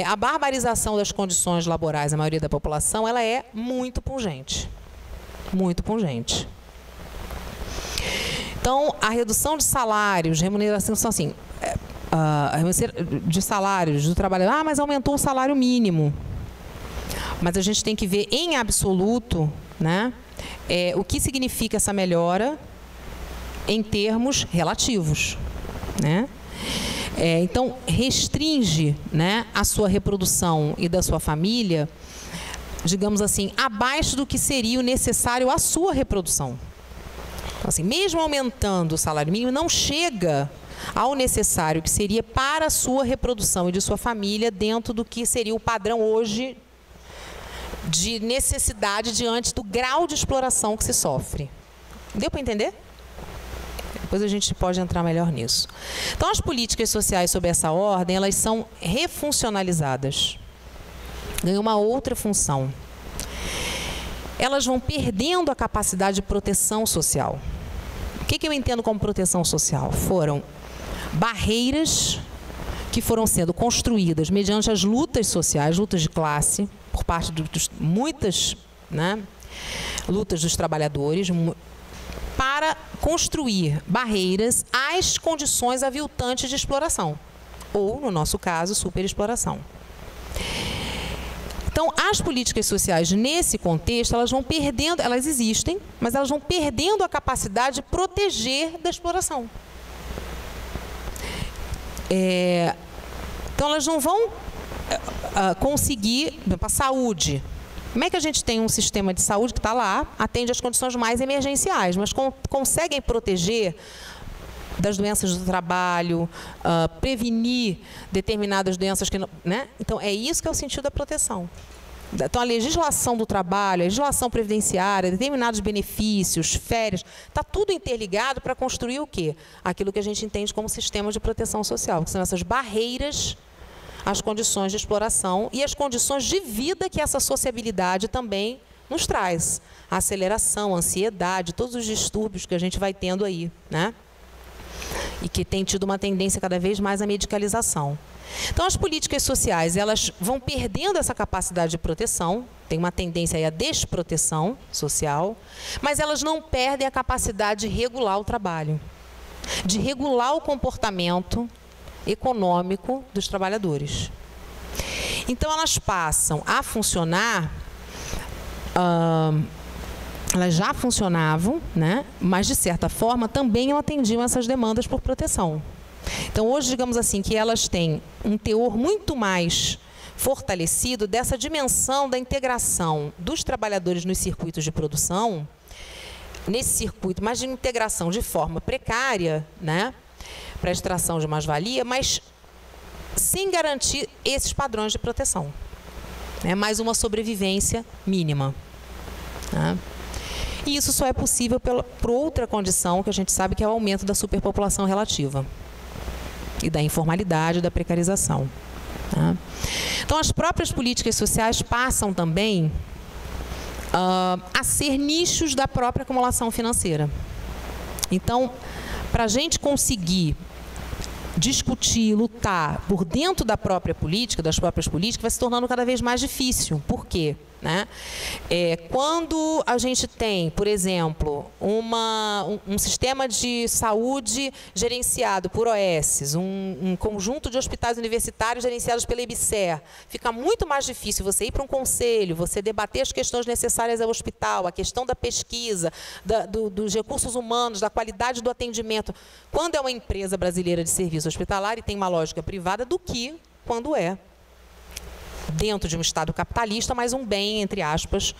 a barbarização das condições laborais da maioria da população, ela é muito pungente. Muito pungente. Então, a redução de salários, remuneração, são assim, de salários do trabalhador, mas aumentou o salário mínimo. Mas a gente tem que ver em absoluto, né, o que significa essa melhora em termos relativos. Né? Então, restringe, né, a sua reprodução e da sua família, digamos assim, abaixo do que seria o necessário à sua reprodução. Então, assim, mesmo aumentando o salário mínimo, não chega ao necessário que seria para a sua reprodução e de sua família dentro do que seria o padrão hoje de necessidade diante do grau de exploração que se sofre. Deu para entender? Depois a gente pode entrar melhor nisso. Então, as políticas sociais sob essa ordem, elas são refuncionalizadas. Ganham uma outra função. Elas vão perdendo a capacidade de proteção social. O que eu entendo como proteção social? Foram barreiras que foram sendo construídas mediante as lutas sociais, lutas de classe, por parte de muitas, né, lutas dos trabalhadores, para construir barreiras às condições aviltantes de exploração, ou, no nosso caso, superexploração. Então, as políticas sociais, nesse contexto, elas vão perdendo, elas existem, mas elas vão perdendo a capacidade de proteger da exploração. Então, elas não vão conseguir, por exemplo, a saúde. Como é que a gente tem um sistema de saúde que está lá, atende às condições mais emergenciais, mas conseguem proteger das doenças do trabalho, prevenir determinadas doenças que não, né? Então, é isso que é o sentido da proteção. Então, a legislação do trabalho, a legislação previdenciária, determinados benefícios, férias, está tudo interligado para construir o quê? Aquilo que a gente entende como sistema de proteção social, que são essas barreiras às condições de exploração e as condições de vida que essa sociabilidade também nos traz. A aceleração, a ansiedade, todos os distúrbios que a gente vai tendo aí, né? e que tem tido uma tendência cada vez mais à medicalização. Então, as políticas sociais, elas vão perdendo essa capacidade de proteção, tem uma tendência aí à desproteção social, mas elas não perdem a capacidade de regular o trabalho, de regular o comportamento econômico dos trabalhadores. Então, elas passam a funcionar, elas já funcionavam, né? Mas, de certa forma, também atendiam essas demandas por proteção. Então, hoje, digamos assim, que elas têm um teor muito mais fortalecido dessa dimensão da integração dos trabalhadores nos circuitos de produção, nesse circuito, mas de integração de forma precária, né? Para a extração de mais-valia, mas sem garantir esses padrões de proteção. É mais uma sobrevivência mínima. Né? E isso só é possível por outra condição, que a gente sabe que é o aumento da superpopulação relativa e da informalidade, da precarização. Tá? Então, as próprias políticas sociais passam também a ser nichos da própria acumulação financeira. Então, para a gente conseguir discutir, lutar por dentro da própria política, das próprias políticas, vai se tornando cada vez mais difícil. Por quê? Né? Quando a gente tem, por exemplo, um sistema de saúde gerenciado por OS, um conjunto de hospitais universitários gerenciados pela IBSER, fica muito mais difícil você ir para um conselho, você debater as questões necessárias ao hospital, a questão da pesquisa, dos recursos humanos, da qualidade do atendimento, quando é uma empresa brasileira de serviço hospitalar e tem uma lógica privada, do que quando é dentro de um Estado capitalista, mas um bem, entre aspas,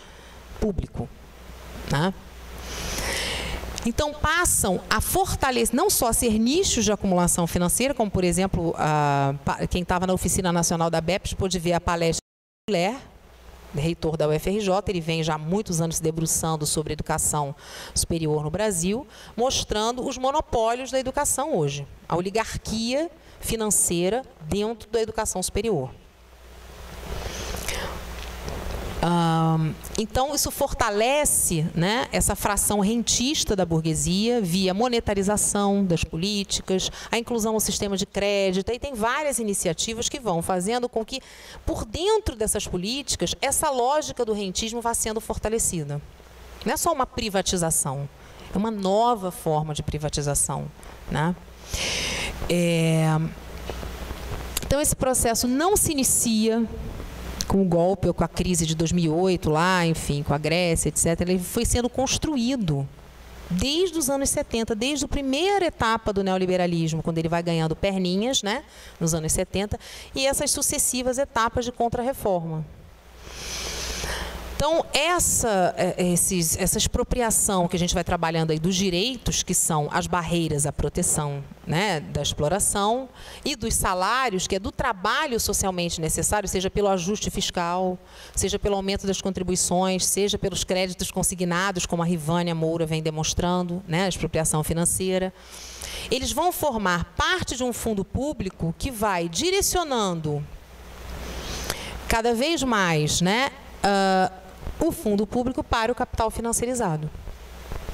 público. Né? Então, passam a fortalecer, não só a ser nichos de acumulação financeira, como, por exemplo, quem estava na Oficina Nacional da BEPS pôde ver a palestra do Ler, reitor da UFRJ, ele vem já há muitos anos se debruçando sobre educação superior no Brasil, mostrando os monopólios da educação hoje, a oligarquia financeira dentro da educação superior. Então, isso fortalece, né, essa fração rentista da burguesia via monetarização das políticas, a inclusão no sistema de crédito, e tem várias iniciativas que vão fazendo com que, por dentro dessas políticas, essa lógica do rentismo vá sendo fortalecida. Não é só uma privatização, é uma nova forma de privatização. Né? Então, esse processo não se inicia com o golpe ou com a crise de 2008, lá, enfim, com a Grécia, etc., ele foi sendo construído desde os anos 70, desde a primeira etapa do neoliberalismo, quando ele vai ganhando perninhas, né, nos anos 70, e essas sucessivas etapas de contra-reforma. Então, essa expropriação que a gente vai trabalhando aí dos direitos, que são as barreiras à proteção, né, da exploração, e dos salários, que é do trabalho socialmente necessário, seja pelo ajuste fiscal, seja pelo aumento das contribuições, seja pelos créditos consignados, como a Rivânia Moura vem demonstrando, né, a expropriação financeira. Eles vão formar parte de um fundo público que vai direcionando cada vez mais, né, o fundo público para o capital financiarizado.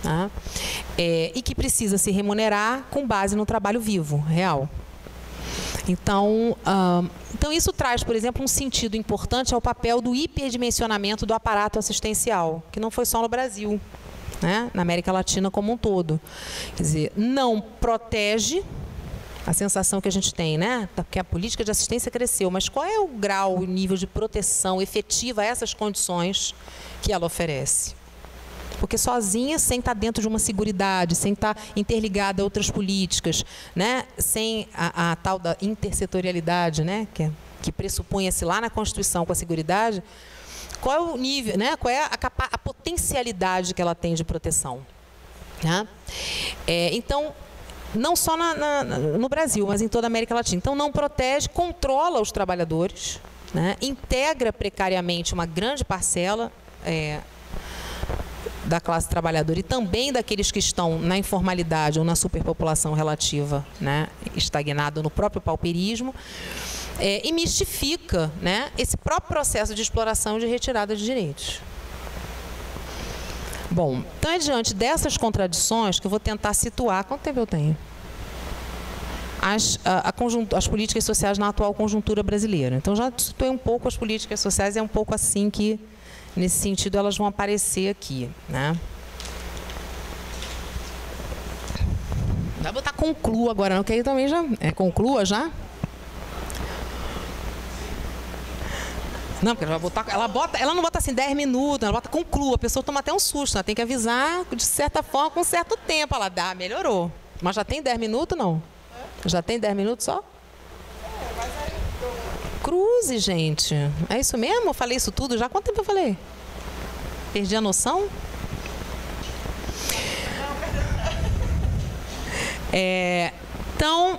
Tá? E que precisa se remunerar com base no trabalho vivo, real. Então, isso traz, por exemplo, um sentido importante ao papel do hiperdimensionamento do aparato assistencial, que não foi só no Brasil, né? Na América Latina como um todo. Quer dizer, não protege, a sensação que a gente tem, né? Porque a política de assistência cresceu, mas qual é o grau, o nível de proteção efetiva a essas condições que ela oferece? Porque sozinha, sem estar dentro de uma seguridade, sem estar interligada a outras políticas, né? Sem a tal da intersetorialidade, né? Que pressupunha-se lá na Constituição com a seguridade, qual é o nível, né? Qual é a potencialidade que ela tem de proteção? Né? Então, não só no Brasil, mas em toda a América Latina. Então, não protege, controla os trabalhadores, né? Integra precariamente uma grande parcela da classe trabalhadora e também daqueles que estão na informalidade ou na superpopulação relativa, né? Estagnado no próprio pauperismo, e mistifica, né, esse próprio processo de exploração e de retirada de direitos. Bom, então é diante dessas contradições que eu vou tentar situar. Quanto tempo eu tenho? as políticas sociais na atual conjuntura brasileira. Então, já situei um pouco as políticas sociais, é um pouco assim que, nesse sentido, elas vão aparecer aqui, né? Não vai botar conclua agora não, que aí também já... conclua já? Não, porque ela vai botar... Ela não bota assim 10 minutos, ela bota conclua. A pessoa toma até um susto, ela tem que avisar, de certa forma, com certo tempo. Ela dá, melhorou. Mas já tem 10 minutos, não? Já tem 10 minutos só? Cruze, gente. É isso mesmo? Eu falei isso tudo já? Quanto tempo eu falei? Perdi a noção? Então,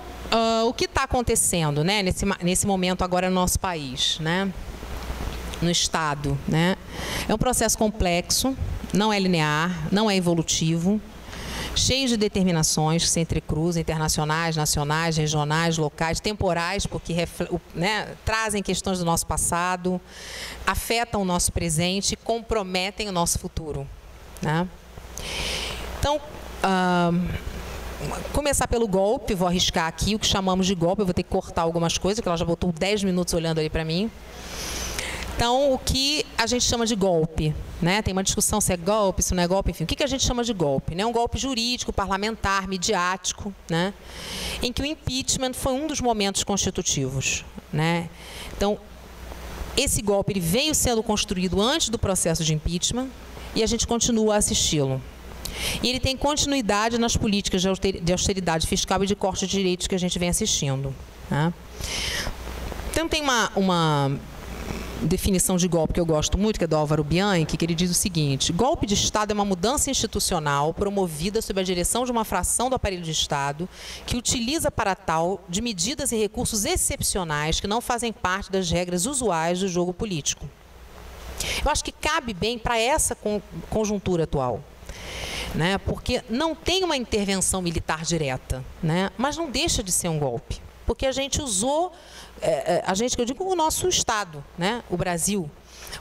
o que está acontecendo, né, nesse momento agora no nosso país, né, no Estado, né? É um processo complexo, não é linear, não é evolutivo, cheio de determinações que se entrecruzam, internacionais, nacionais, regionais, locais, temporais, porque né, trazem questões do nosso passado, afetam o nosso presente e comprometem o nosso futuro, né? Então, começar pelo golpe, vou arriscar aqui o que chamamos de golpe, eu vou ter que cortar algumas coisas, porque ela já botou 10 minutos olhando ali para mim. Então, o que a gente chama de golpe, né? Tem uma discussão se é golpe, se não é golpe, enfim. O que a gente chama de golpe? Né? Um golpe jurídico, parlamentar, midiático, né? Em que o impeachment foi um dos momentos constitutivos, né? Então, esse golpe ele veio sendo construído antes do processo de impeachment e a gente continua a assisti-lo. E ele tem continuidade nas políticas de austeridade fiscal e de corte de direitos que a gente vem assistindo, né? Então, tem uma definição de golpe que eu gosto muito, que é do Álvaro Bianchi, que ele diz o seguinte: golpe de Estado é uma mudança institucional promovida sob a direção de uma fração do aparelho de Estado que utiliza para tal de medidas e recursos excepcionais que não fazem parte das regras usuais do jogo político. Eu acho que cabe bem para essa conjuntura atual, né? Porque não tem uma intervenção militar direta, né? Mas não deixa de ser um golpe, porque a gente usou, que eu digo o nosso Estado, né? O Brasil,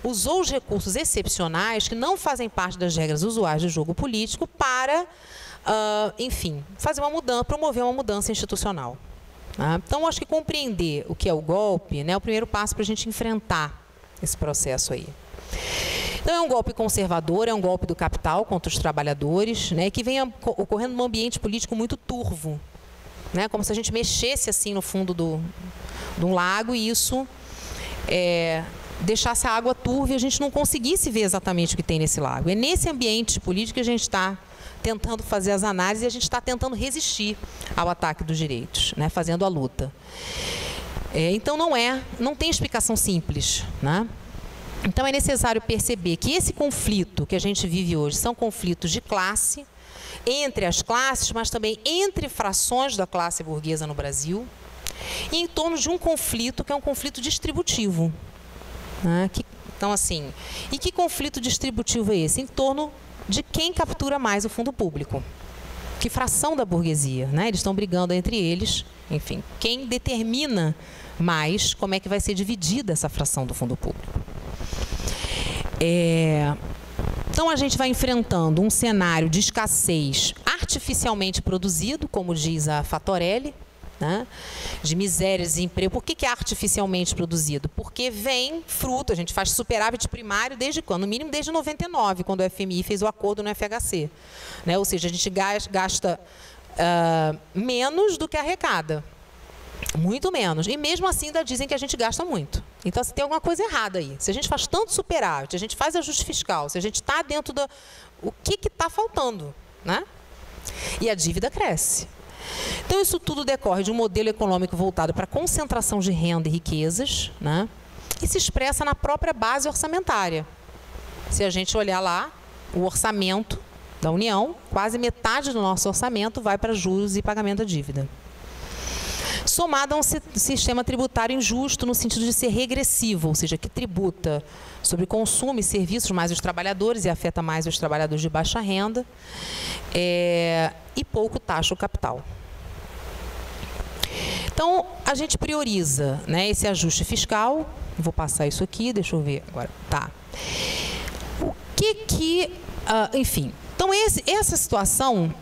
usou os recursos excepcionais que não fazem parte das regras usuais do jogo político para, enfim, fazer uma mudança, promover uma mudança institucional, né? Então, acho que compreender o que é o golpe, né, é o primeiro passo para a gente enfrentar esse processo aí. Então, é um golpe conservador, é um golpe do capital contra os trabalhadores, né, que vem ocorrendo num ambiente político muito turvo, né, como se a gente mexesse assim no fundo de um lago e isso deixasse a água turva e a gente não conseguisse ver exatamente o que tem nesse lago. É nesse ambiente político que a gente está tentando fazer as análises e a gente está tentando resistir ao ataque dos direitos, né, fazendo a luta. Então, não tem explicação simples, né? Então, é necessário perceber que esse conflito que a gente vive hoje são conflitos de classe, entre as classes, mas também entre frações da classe burguesa no Brasil, e em torno de um conflito que é um conflito distributivo, né? Então, assim, e que conflito distributivo é esse? Em torno de quem captura mais o fundo público. Que fração da burguesia, né? Eles estão brigando entre eles, enfim, quem determina mais como é que vai ser dividida essa fração do fundo público. Então, a gente vai enfrentando um cenário de escassez artificialmente produzido, como diz a Fatorelli, né? De miséria, desemprego. Por que é artificialmente produzido? Porque vem fruto, a gente faz superávit primário desde quando? No mínimo desde 99, quando o FMI fez o acordo no FHC, né? Ou seja, a gente gasta menos do que arrecada. Muito menos. E mesmo assim ainda dizem que a gente gasta muito. Então, assim, tem alguma coisa errada aí. Se a gente faz tanto superávit, a gente faz ajuste fiscal, se a gente está dentro da... O que está faltando, né? E a dívida cresce. Então, isso tudo decorre de um modelo econômico voltado para a concentração de renda e riquezas, né? E se expressa na própria base orçamentária. Se a gente olhar lá, o orçamento da União, quase metade do nosso orçamento vai para juros e pagamento da dívida. Somado a um sistema tributário injusto no sentido de ser regressivo, ou seja, que tributa sobre consumo e serviços mais os trabalhadores e afeta mais os trabalhadores de baixa renda, e pouco taxa o capital. Então, a gente prioriza, né, esse ajuste fiscal. Vou passar isso aqui, deixa eu ver agora. Tá. O enfim, então essa situação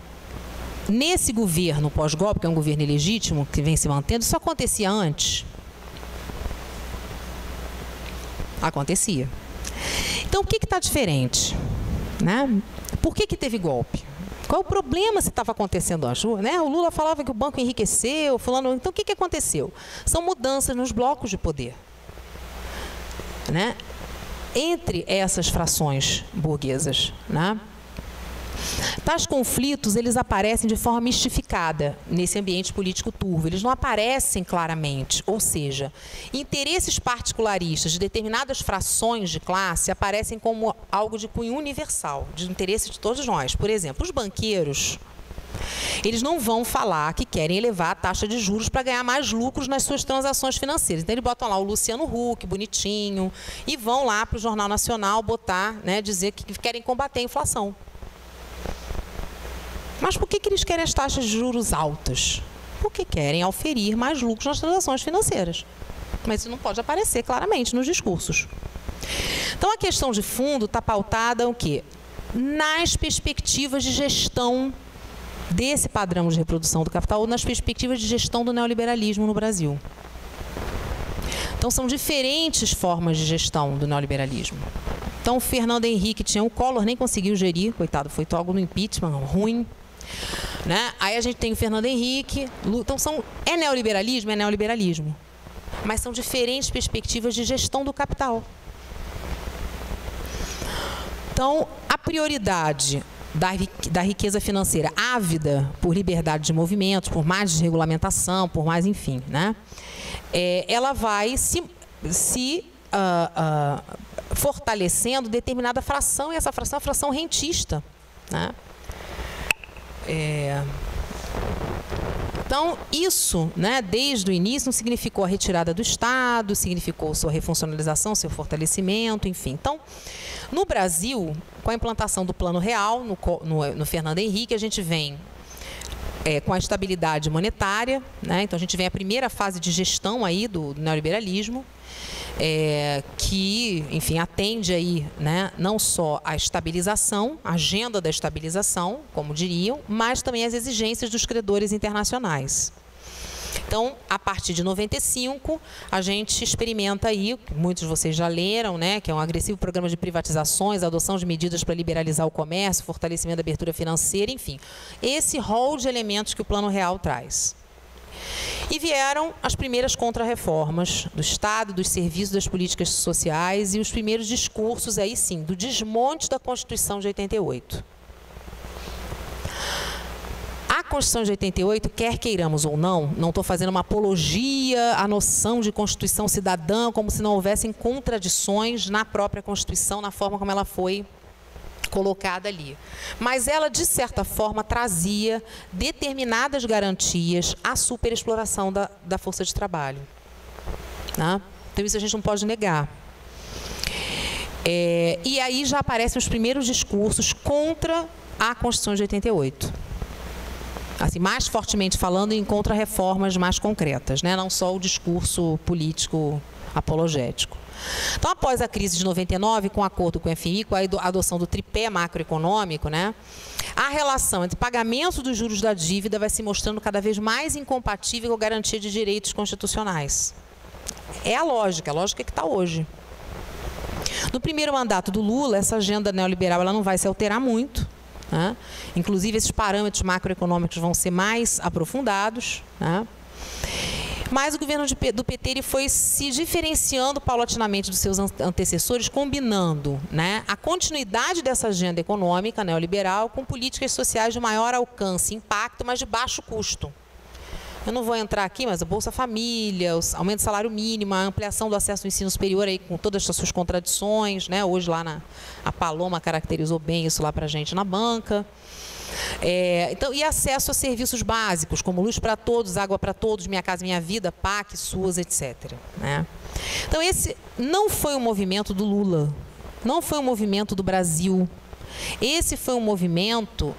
nesse governo pós-golpe, que é um governo ilegítimo, que vem se mantendo, isso acontecia antes? Acontecia. Então, o que está diferente? Né? Por que teve golpe? Qual o problema se estava acontecendo antes? Né? O Lula falava que o banco enriqueceu, fulano. Então, o que aconteceu? São mudanças nos blocos de poder. Né? Entre essas frações burguesas. Né? Tais conflitos, eles aparecem de forma mistificada nesse ambiente político turvo. Eles não aparecem claramente, ou seja, interesses particularistas de determinadas frações de classe aparecem como algo de cunho universal, de interesse de todos nós. Por exemplo, os banqueiros, eles não vão falar que querem elevar a taxa de juros para ganhar mais lucros nas suas transações financeiras. Então, eles botam lá o Luciano Huck, bonitinho, e vão lá para o Jornal Nacional botar, né, dizer que querem combater a inflação. Mas por que eles querem as taxas de juros altas? Porque querem auferir mais lucros nas transações financeiras. Mas isso não pode aparecer claramente nos discursos. Então, a questão de fundo está pautada o quê? Nas perspectivas de gestão desse padrão de reprodução do capital ou nas perspectivas de gestão do neoliberalismo no Brasil. Então, são diferentes formas de gestão do neoliberalismo. Então, o Fernando Henrique tinha o Collor, nem conseguiu gerir, coitado, foi algo no impeachment, ruim. Né? Aí a gente tem o Fernando Henrique. Então, é neoliberalismo? É neoliberalismo. Mas são diferentes perspectivas de gestão do capital. Então, a prioridade da riqueza financeira ávida por liberdade de movimentos, por mais desregulamentação, por mais, enfim, né? Ela vai se fortalecendo determinada fração, e essa fração é a fração rentista. Né? Então, isso, né, desde o início, não significou a retirada do Estado, significou sua refuncionalização, seu fortalecimento, enfim. Então, no Brasil, com a implantação do Plano Real, no Fernando Henrique, a gente vem com a estabilidade monetária, né? Então, a gente vem a primeira fase de gestão aí do neoliberalismo, que, enfim, atende aí, né, não só a estabilização, a agenda da estabilização, como diriam, mas também as exigências dos credores internacionais. Então, a partir de 95, a gente experimenta aí, muitos de vocês já leram, né, que é um agressivo programa de privatizações, a adoção de medidas para liberalizar o comércio, fortalecimento da abertura financeira, enfim, esse rol de elementos que o Plano Real traz. E vieram as primeiras contrarreformas do Estado, dos serviços, das políticas sociais e os primeiros discursos, aí sim, do desmonte da Constituição de 88. A Constituição de 88, quer queiramos ou não estou fazendo uma apologia à noção de Constituição cidadã, como se não houvessem contradições na própria Constituição, na forma como ela foi colocada ali. Mas ela, de certa forma, trazia determinadas garantias à superexploração da força de trabalho. Né? Então, isso a gente não pode negar. E aí já aparecem os primeiros discursos contra a Constituição de 88. Assim, mais fortemente falando, em contra-reformas mais concretas, né? Não só o discurso político apologético. Então, após a crise de 99, com o acordo com o FMI, com a adoção do tripé macroeconômico, né, a relação entre pagamento dos juros da dívida vai se mostrando cada vez mais incompatível com a garantia de direitos constitucionais. É a lógica que está hoje. No primeiro mandato do Lula, essa agenda neoliberal ela não vai se alterar muito. Né? Inclusive, esses parâmetros macroeconômicos vão ser mais aprofundados. Né? Mas o governo do PT ele foi se diferenciando paulatinamente dos seus antecessores, combinando, né, a continuidade dessa agenda econômica neoliberal com políticas sociais de maior alcance, impacto, mas de baixo custo. Eu não vou entrar aqui, mas a Bolsa Família, o aumento do salário mínimo, a ampliação do acesso ao ensino superior, aí, com todas as suas contradições. Né? Hoje, lá a Paloma caracterizou bem isso lá para a gente na banca. Então, e acesso a serviços básicos, como luz para todos, água para todos, Minha Casa Minha Vida, PAC, SUAS, etc. Né? Então, esse não foi um movimento do Lula, não foi um movimento do Brasil. Esse foi um movimento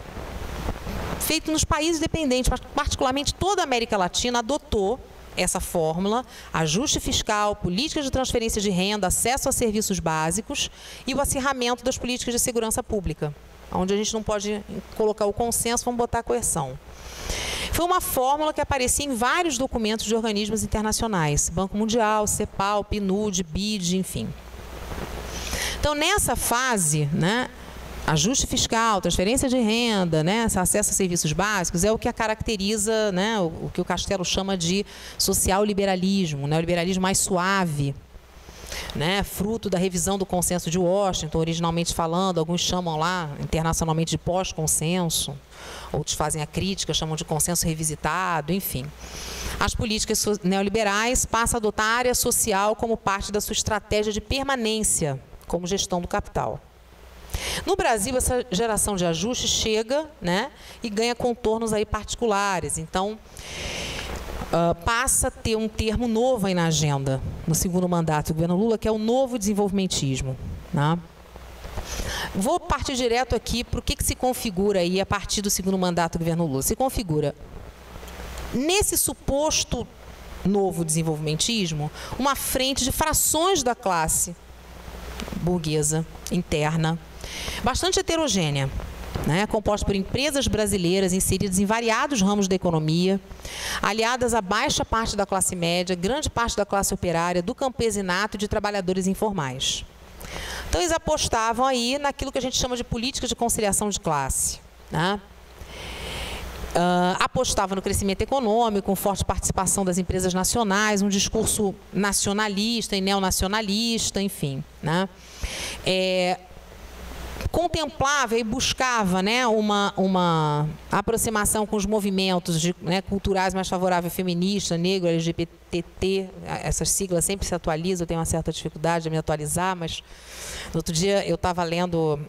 feito nos países dependentes, particularmente toda a América Latina adotou essa fórmula: ajuste fiscal, políticas de transferência de renda, acesso a serviços básicos e o acirramento das políticas de segurança pública. onde a gente não pode colocar o consenso, vamos botar a coerção. Foi uma fórmula que aparecia em vários documentos de organismos internacionais, Banco Mundial, CEPAL, PNUD, BID, enfim. Então, nessa fase, né, ajuste fiscal, transferência de renda, né, acesso a serviços básicos, é o que a caracteriza, né, o que o Castelo chama de social-liberalismo, né, o liberalismo mais suave, né, fruto da revisão do consenso de Washington, originalmente falando, alguns chamam lá internacionalmente de pós-consenso, outros fazem a crítica, chamam de consenso revisitado, enfim. As políticas neoliberais passam a adotar a área social como parte da sua estratégia de permanência como gestão do capital. No Brasil, essa geração de ajuste chega, né, e ganha contornos aí particulares. Então, passa a ter um termo novo aí na agenda, no segundo mandato do governo Lula, que é o novo desenvolvimentismo, né? Vou partir direto aqui para o que se configura aí a partir do segundo mandato do governo Lula. Se configura, nesse suposto novo desenvolvimentismo, uma frente de frações da classe burguesa interna, bastante heterogênea, né, composta por empresas brasileiras inseridas em variados ramos da economia, aliadas a baixa parte da classe média, grande parte da classe operária, do campesinato e de trabalhadores informais. Então, eles apostavam aí naquilo que a gente chama de política de conciliação de classe, né? Apostava no crescimento econômico, com forte participação das empresas nacionais, um discurso nacionalista e neonacionalista, enfim, né? Contemplava e buscava, né, uma aproximação com os movimentos né, culturais mais favoráveis, feminista, negro, LGBT, essas siglas sempre se atualizam, eu tenho uma certa dificuldade de me atualizar, mas no outro dia eu estava lendo,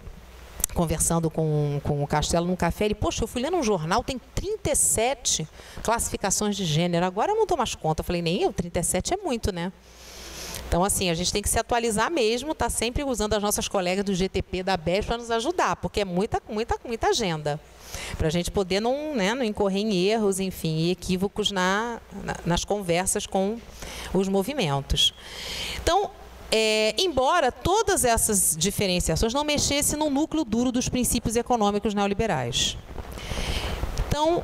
conversando com o Castelo num café, ele, poxa, eu fui lendo um jornal, tem 37 classificações de gênero, agora eu não dou mais conta. Eu falei, nem eu, 37 é muito, né? Então, assim, a gente tem que se atualizar mesmo, tá sempre usando as nossas colegas do GTP, da BES, para nos ajudar, porque é muita agenda, para a gente poder não incorrer em erros, enfim, e equívocos nas conversas com os movimentos. Então, embora todas essas diferenciações não mexessem no núcleo duro dos princípios econômicos neoliberais. Então,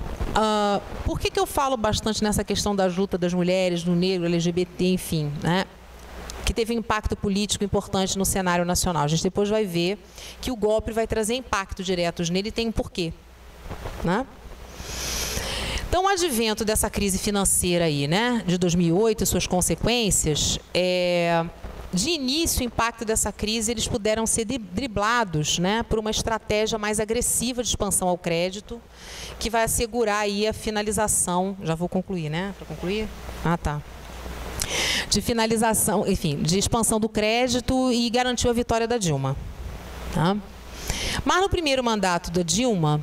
por que eu falo bastante nessa questão da luta das mulheres, do negro, LGBT, enfim, né? Que teve um impacto político importante no cenário nacional. A gente depois vai ver que o golpe vai trazer impacto diretos nele e tem um porquê, né? Então, o advento dessa crise financeira aí, né, de 2008 e suas consequências, de início, o impacto dessa crise, eles puderam ser driblados, né, por uma estratégia mais agressiva de expansão ao crédito, que vai assegurar aí a finalização, já vou concluir, né, para concluir? Ah, tá. De finalização, enfim, de expansão do crédito e garantiu a vitória da Dilma. Tá? Mas no primeiro mandato da Dilma,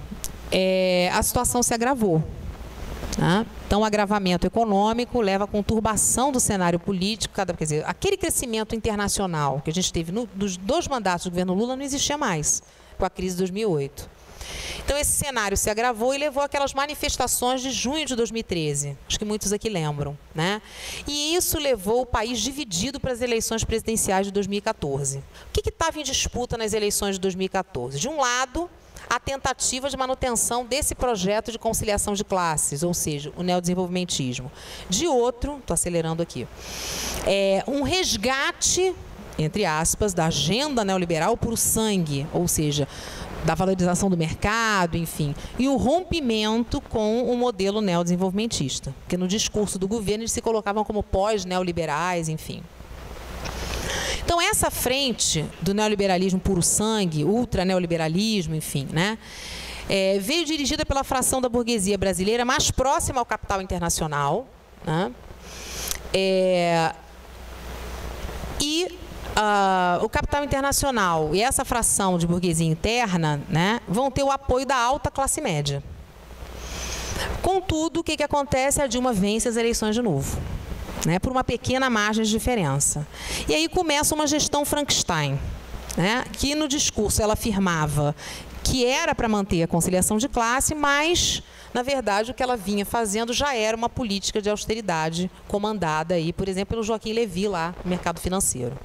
a situação se agravou. Tá? Então, o agravamento econômico leva à conturbação do cenário político, quer dizer, aquele crescimento internacional que a gente teve nos 2 mandatos do governo Lula não existia mais, com a crise de 2008. Então, esse cenário se agravou e levou àquelas manifestações de junho de 2013, acho que muitos aqui lembram, né? E isso levou o país dividido para as eleições presidenciais de 2014. O que estava em disputa nas eleições de 2014? De um lado, a tentativa de manutenção desse projeto de conciliação de classes, ou seja, o neodesenvolvimentismo. De outro, estou acelerando aqui, um resgate, entre aspas, da agenda neoliberal puro sangue, ou seja, da valorização do mercado, enfim, e o rompimento com o modelo neodesenvolvimentista, porque no discurso do governo eles se colocavam como pós-neoliberais, enfim. Então, essa frente do neoliberalismo puro sangue, ultra-neoliberalismo, enfim, né, veio dirigida pela fração da burguesia brasileira mais próxima ao capital internacional, né, o capital internacional e essa fração de burguesia interna, né, vão ter o apoio da alta classe média. Contudo, o que acontece? A Dilma vence as eleições de novo, né, por uma pequena margem de diferença. E aí começa uma gestão Frankenstein, né, que no discurso ela afirmava que era para manter a conciliação de classe, mas, na verdade, o que ela vinha fazendo já era uma política de austeridade comandada, aí, por exemplo, pelo Joaquim Levy, lá no mercado financeiro.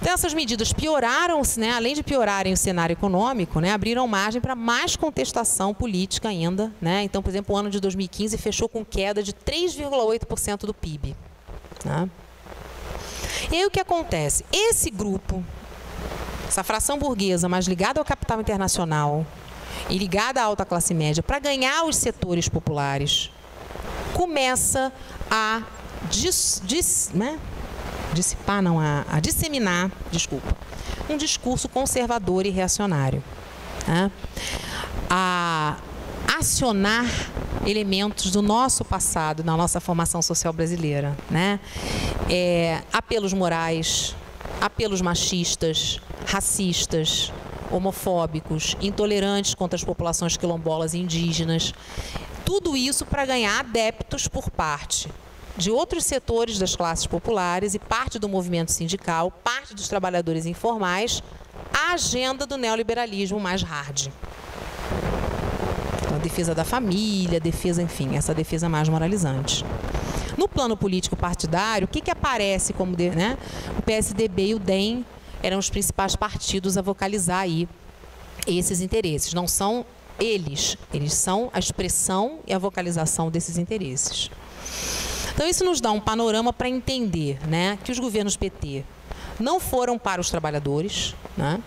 Então, essas medidas pioraram, né, além de piorarem o cenário econômico, né, abriram margem para mais contestação política ainda. Né? Então, por exemplo, o ano de 2015 fechou com queda de 3,8% do PIB. Né? E aí o que acontece? Esse grupo, essa fração burguesa mais ligada ao capital internacional e ligada à alta classe média, para ganhar os setores populares, começa a disseminar, um discurso conservador e reacionário. Né? A acionar elementos do nosso passado, da nossa formação social brasileira. Né? Apelos morais, apelos machistas, racistas, homofóbicos, intolerantes contra as populações quilombolas e indígenas. Tudo isso para ganhar adeptos por parte de outros setores das classes populares e parte do movimento sindical, parte dos trabalhadores informais, a agenda do neoliberalismo mais hard. A defesa da família, enfim, essa defesa mais moralizante. No plano político partidário, o que aparece como... Né? O PSDB e o DEM eram os principais partidos a vocalizar aí esses interesses. Não são eles são a expressão e a vocalização desses interesses. Então, isso nos dá um panorama para entender, né, que os governos PT não foram para os trabalhadores, né,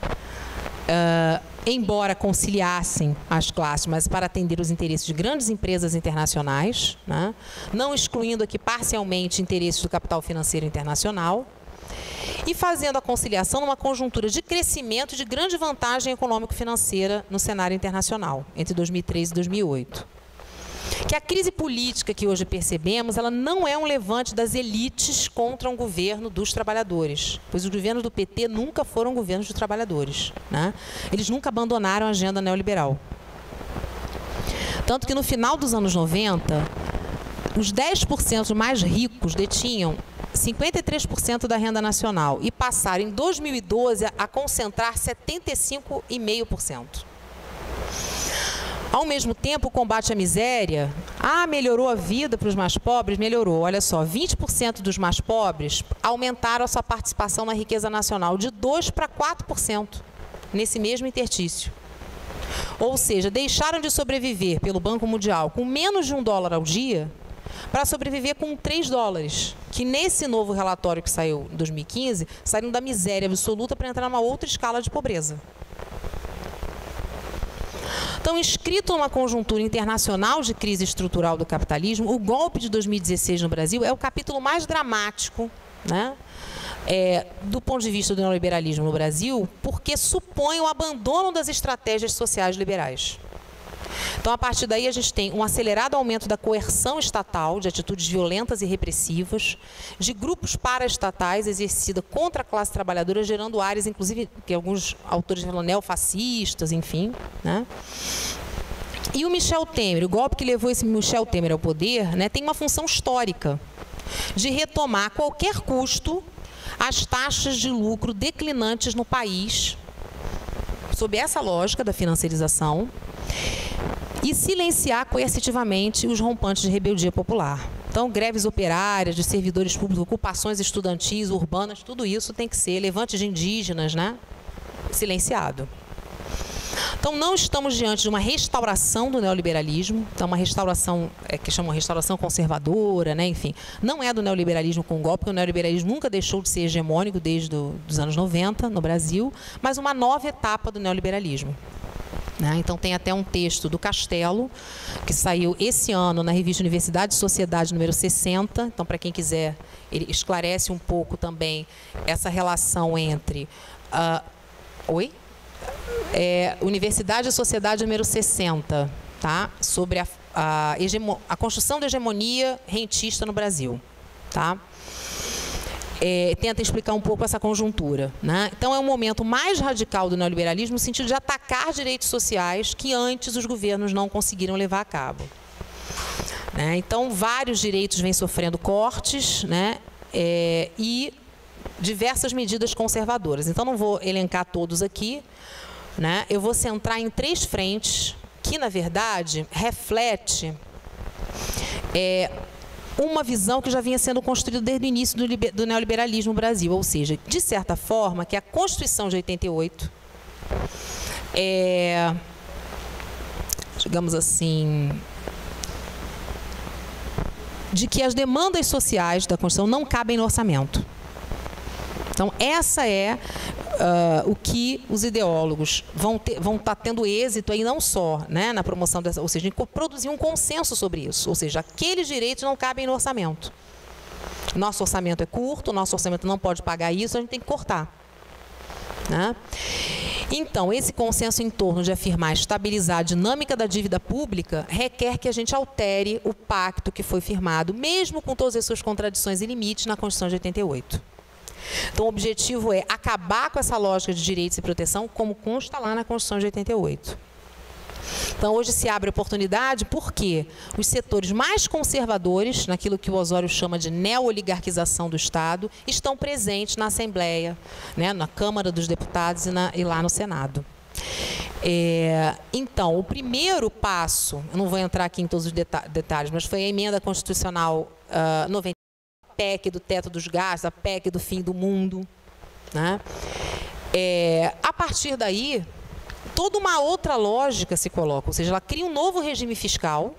embora conciliassem as classes, mas para atender os interesses de grandes empresas internacionais, né, não excluindo aqui parcialmente interesses do capital financeiro internacional, e fazendo a conciliação numa conjuntura de crescimento e de grande vantagem econômico-financeira no cenário internacional, entre 2003 e 2008. Que a crise política que hoje percebemos, ela não é um levante das elites contra um governo dos trabalhadores, pois os governos do PT nunca foram governos dos trabalhadores. Né? Eles nunca abandonaram a agenda neoliberal. Tanto que no final dos anos 90, os 10% mais ricos detinham 53% da renda nacional e passaram em 2012 a concentrar 75,5%. Ao mesmo tempo, o combate à miséria, melhorou a vida para os mais pobres? Melhorou. Olha só, 20% dos mais pobres aumentaram a sua participação na riqueza nacional de 2% para 4% nesse mesmo interstício. Ou seja, deixaram de sobreviver pelo Banco Mundial com menos de $1 ao dia para sobreviver com $3, que nesse novo relatório que saiu em 2015, saíram da miséria absoluta para entrar numa outra escala de pobreza. Então, inscrito numa conjuntura internacional de crise estrutural do capitalismo, o golpe de 2016 no Brasil é o capítulo mais dramático, né, do ponto de vista do neoliberalismo no Brasil, porque supõe o abandono das estratégias sociais liberais. Então, a partir daí, a gente tem um acelerado aumento da coerção estatal, de atitudes violentas e repressivas, de grupos paraestatais exercida contra a classe trabalhadora, gerando áreas, inclusive, que alguns autores falam neofascistas, enfim. Né? E o Michel Temer, o golpe que levou esse Michel Temer ao poder, né, tem uma função histórica de retomar a qualquer custo as taxas de lucro declinantes no país, sob essa lógica da financiarização, e silenciar coercitivamente os rompantes de rebeldia popular. Então, greves operárias, de servidores públicos, ocupações estudantis, urbanas, tudo isso tem que ser, levantes de indígenas, né, silenciado. Então, não estamos diante de uma restauração do neoliberalismo, então uma restauração, que chamam restauração conservadora, né, enfim, não é do neoliberalismo com golpe, porque o neoliberalismo nunca deixou de ser hegemônico desde os anos 90 no Brasil, mas uma nova etapa do neoliberalismo. Então, tem até um texto do Castelo, que saiu esse ano na revista Universidade e Sociedade, número 60. Então, para quem quiser, ele esclarece um pouco também essa relação entre... Universidade e Sociedade, número 60, tá? Sobre a construção da hegemonia rentista no Brasil. Tá? Tenta explicar um pouco essa conjuntura. Né? Então, é um momento mais radical do neoliberalismo no sentido de atacar direitos sociais que antes os governos não conseguiram levar a cabo. Né? Então, vários direitos vêm sofrendo cortes, né? E diversas medidas conservadoras. Então, não vou elencar todos aqui. Né? Eu vou centrar em 3 frentes que, na verdade, reflete uma visão que já vinha sendo construída desde o início do neoliberalismo no Brasil, ou seja, de certa forma, que a Constituição de 88 digamos assim, de que as demandas sociais da Constituição não cabem no orçamento. Então, essa é o que os ideólogos vão estar tendo êxito aí não só, né, na promoção dessa, ou seja, em produzir um consenso sobre isso, ou seja, aqueles direitos não cabem no orçamento. Nosso orçamento é curto, nosso orçamento não pode pagar isso, a gente tem que cortar, né? Então, esse consenso em torno de afirmar estabilizar a dinâmica da dívida pública requer que a gente altere o pacto que foi firmado, mesmo com todas as suas contradições e limites, na Constituição de 88. Então, o objetivo é acabar com essa lógica de direitos e proteção, como consta lá na Constituição de 88. Então, hoje se abre oportunidade porque os setores mais conservadores, naquilo que o Osório chama de neoligarquização do Estado, estão presentes na Assembleia, né, na Câmara dos Deputados e lá no Senado. Então, o primeiro passo, eu não vou entrar aqui em todos os detalhes, mas foi a emenda constitucional 90, a PEC do teto dos gastos, a PEC do fim do mundo, né? A partir daí, toda uma outra lógica se coloca, ou seja, ela cria um novo regime fiscal,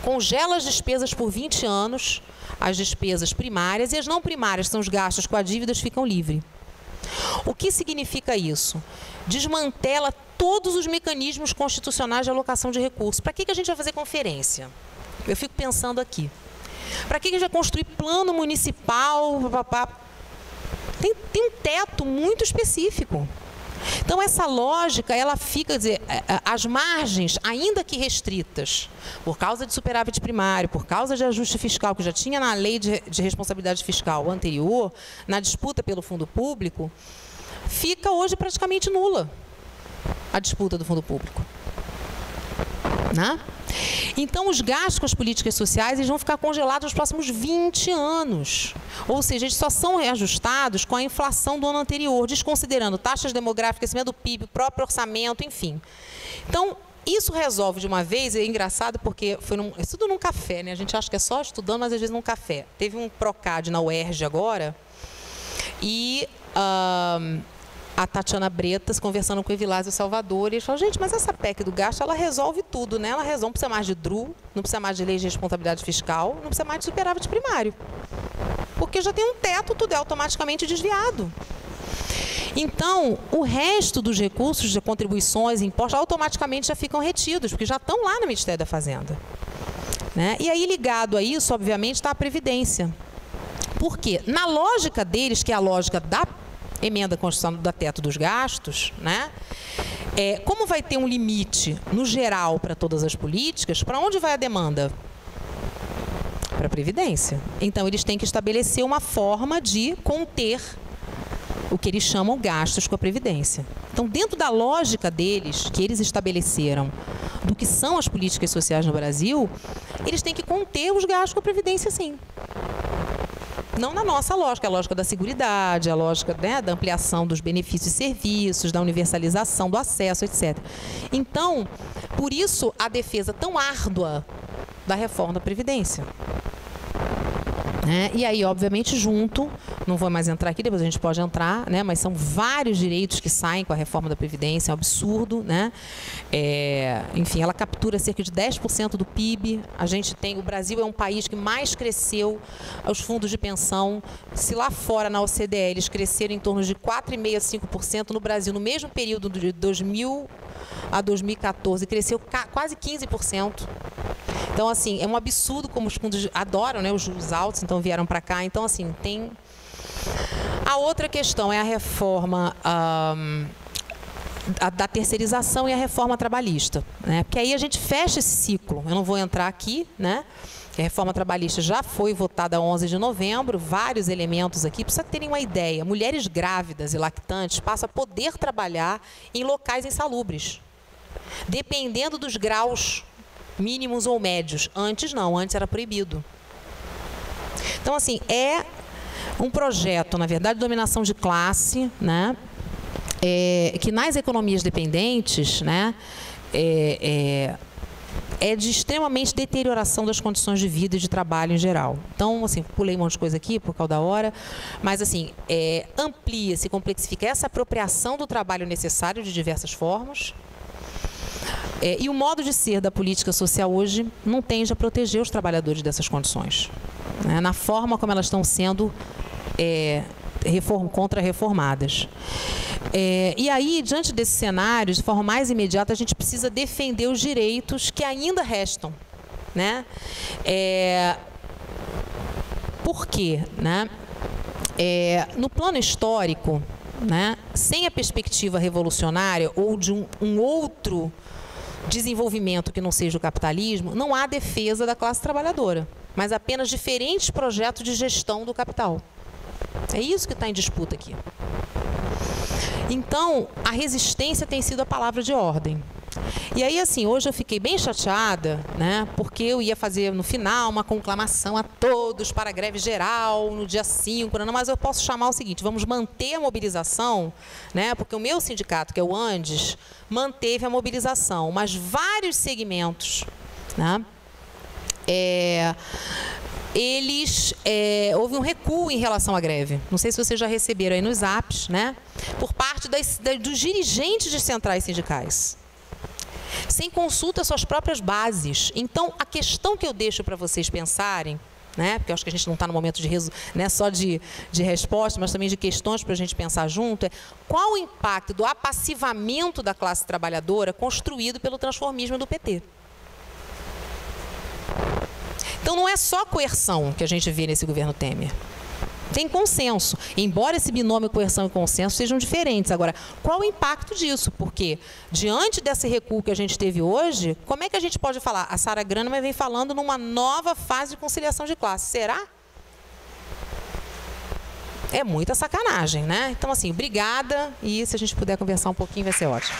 congela as despesas por 20 anos, as despesas primárias, e as não primárias, que são os gastos com a dívida, ficam livres. O que significa isso? Desmantela todos os mecanismos constitucionais de alocação de recursos. Para que a gente vai fazer conferência? Eu fico pensando aqui. Para que a gente vai construir plano municipal? Tem um teto muito específico. Então, essa lógica, ela fica, quer dizer, as margens, ainda que restritas, por causa de superávit primário, por causa de ajuste fiscal, que já tinha na lei de responsabilidade fiscal anterior, na disputa pelo fundo público, fica hoje praticamente nula a disputa do fundo público, né? Então, os gastos com as políticas sociais eles vão ficar congelados nos próximos 20 anos. Ou seja, eles só são reajustados com a inflação do ano anterior, desconsiderando taxas demográficas, crescimento do PIB, próprio orçamento, enfim. Então, isso resolve de uma vez, é engraçado porque foi tudo num café, né? A gente acha que é só estudando, mas às vezes num café. Teve um Procad na UERJ agora e a Tatiana Bretas conversando com o Evilásio Salvador, e eles falam, gente, mas essa PEC do gasto, ela resolve tudo, né? Ela resolve, não precisa mais de DRU, não precisa mais de lei de responsabilidade fiscal, não precisa mais de superávit primário. Porque já tem um teto, tudo é automaticamente desviado. Então, o resto dos recursos de contribuições e impostos automaticamente já ficam retidos, porque já estão lá no Ministério da Fazenda, né? E aí, ligado a isso, obviamente, está a Previdência. Por quê? Na lógica deles, que é a lógica da emenda constitucional da teto dos gastos, né? Como vai ter um limite no geral para todas as políticas, para onde vai a demanda? Para a Previdência. Então, eles têm que estabelecer uma forma de conter o que eles chamam gastos com a Previdência. Então, dentro da lógica deles, que eles estabeleceram, do que são as políticas sociais no Brasil, eles têm que conter os gastos com a Previdência, sim. Não na nossa lógica, a lógica da seguridade, a lógica, né, da ampliação dos benefícios e serviços, da universalização do acesso, etc. Então, por isso, a defesa tão árdua da reforma da Previdência. E aí, obviamente, junto, não vou mais entrar aqui, depois a gente pode entrar, né, mas são vários direitos que saem com a reforma da Previdência, é um absurdo, né? Enfim, ela captura cerca de 10% do PIB. O Brasil é um país que mais cresceu os fundos de pensão. Se lá fora, na OCDE, eles cresceram em torno de 4,5% a 5%, no Brasil, no mesmo período de 2000 a 2014, cresceu quase 15%. Então, assim, é um absurdo como os fundos adoram, né, os juros altos, então vieram para cá. Então, assim, tem... A outra questão é a reforma da terceirização e a reforma trabalhista, né? Porque aí a gente fecha esse ciclo. Eu não vou entrar aqui, né? A reforma trabalhista já foi votada 11 de novembro, vários elementos aqui. Precisa terem uma ideia, mulheres grávidas e lactantes passam a poder trabalhar em locais insalubres, dependendo dos graus mínimos ou médios. Antes não, antes era proibido. Então, assim, é um projeto, na verdade, de dominação de classe, né? Que nas economias dependentes, né? é de extremamente deterioração das condições de vida e de trabalho em geral. Então, assim, pulei um monte de coisa aqui por causa da hora, mas, assim, amplia, se complexifica essa apropriação do trabalho necessário de diversas formas. E o modo de ser da política social hoje não tende a proteger os trabalhadores dessas condições, né, na forma como elas estão sendo contra-reformadas. E aí, diante desse cenário, de forma mais imediata, a gente precisa defender os direitos que ainda restam, né? Por quê? Né? No plano histórico, né, sem a perspectiva revolucionária ou de um outro desenvolvimento que não seja o capitalismo, não há defesa da classe trabalhadora, mas apenas diferentes projetos de gestão do capital. É isso que está em disputa aqui. Então, a resistência tem sido a palavra de ordem. E aí, assim, hoje eu fiquei bem chateada, né, porque eu ia fazer, no final, uma conclamação a todos para a greve geral, no dia 5, não, mas eu posso chamar o seguinte: vamos manter a mobilização, né, porque o meu sindicato, que é o Andes, manteve a mobilização, mas vários segmentos, né, houve um recuo em relação à greve. Não sei se vocês já receberam aí nos apps, né, por parte dos dirigentes de centrais sindicais, sem consulta às suas próprias bases. Então, a questão que eu deixo para vocês pensarem, né, porque eu acho que a gente não está no momento só de resposta, mas também de questões para a gente pensar junto, qual o impacto do apassivamento da classe trabalhadora construído pelo transformismo do PT? Então, não é só coerção que a gente vê nesse governo Temer. Tem consenso, embora esse binômio coerção e consenso sejam diferentes. Agora, qual o impacto disso? Porque, diante desse recuo que a gente teve hoje, como é que a gente pode falar? A Sara Granneman vem falando numa nova fase de conciliação de classe. Será? É muita sacanagem, né? Então, assim, obrigada. E se a gente puder conversar um pouquinho, vai ser ótimo.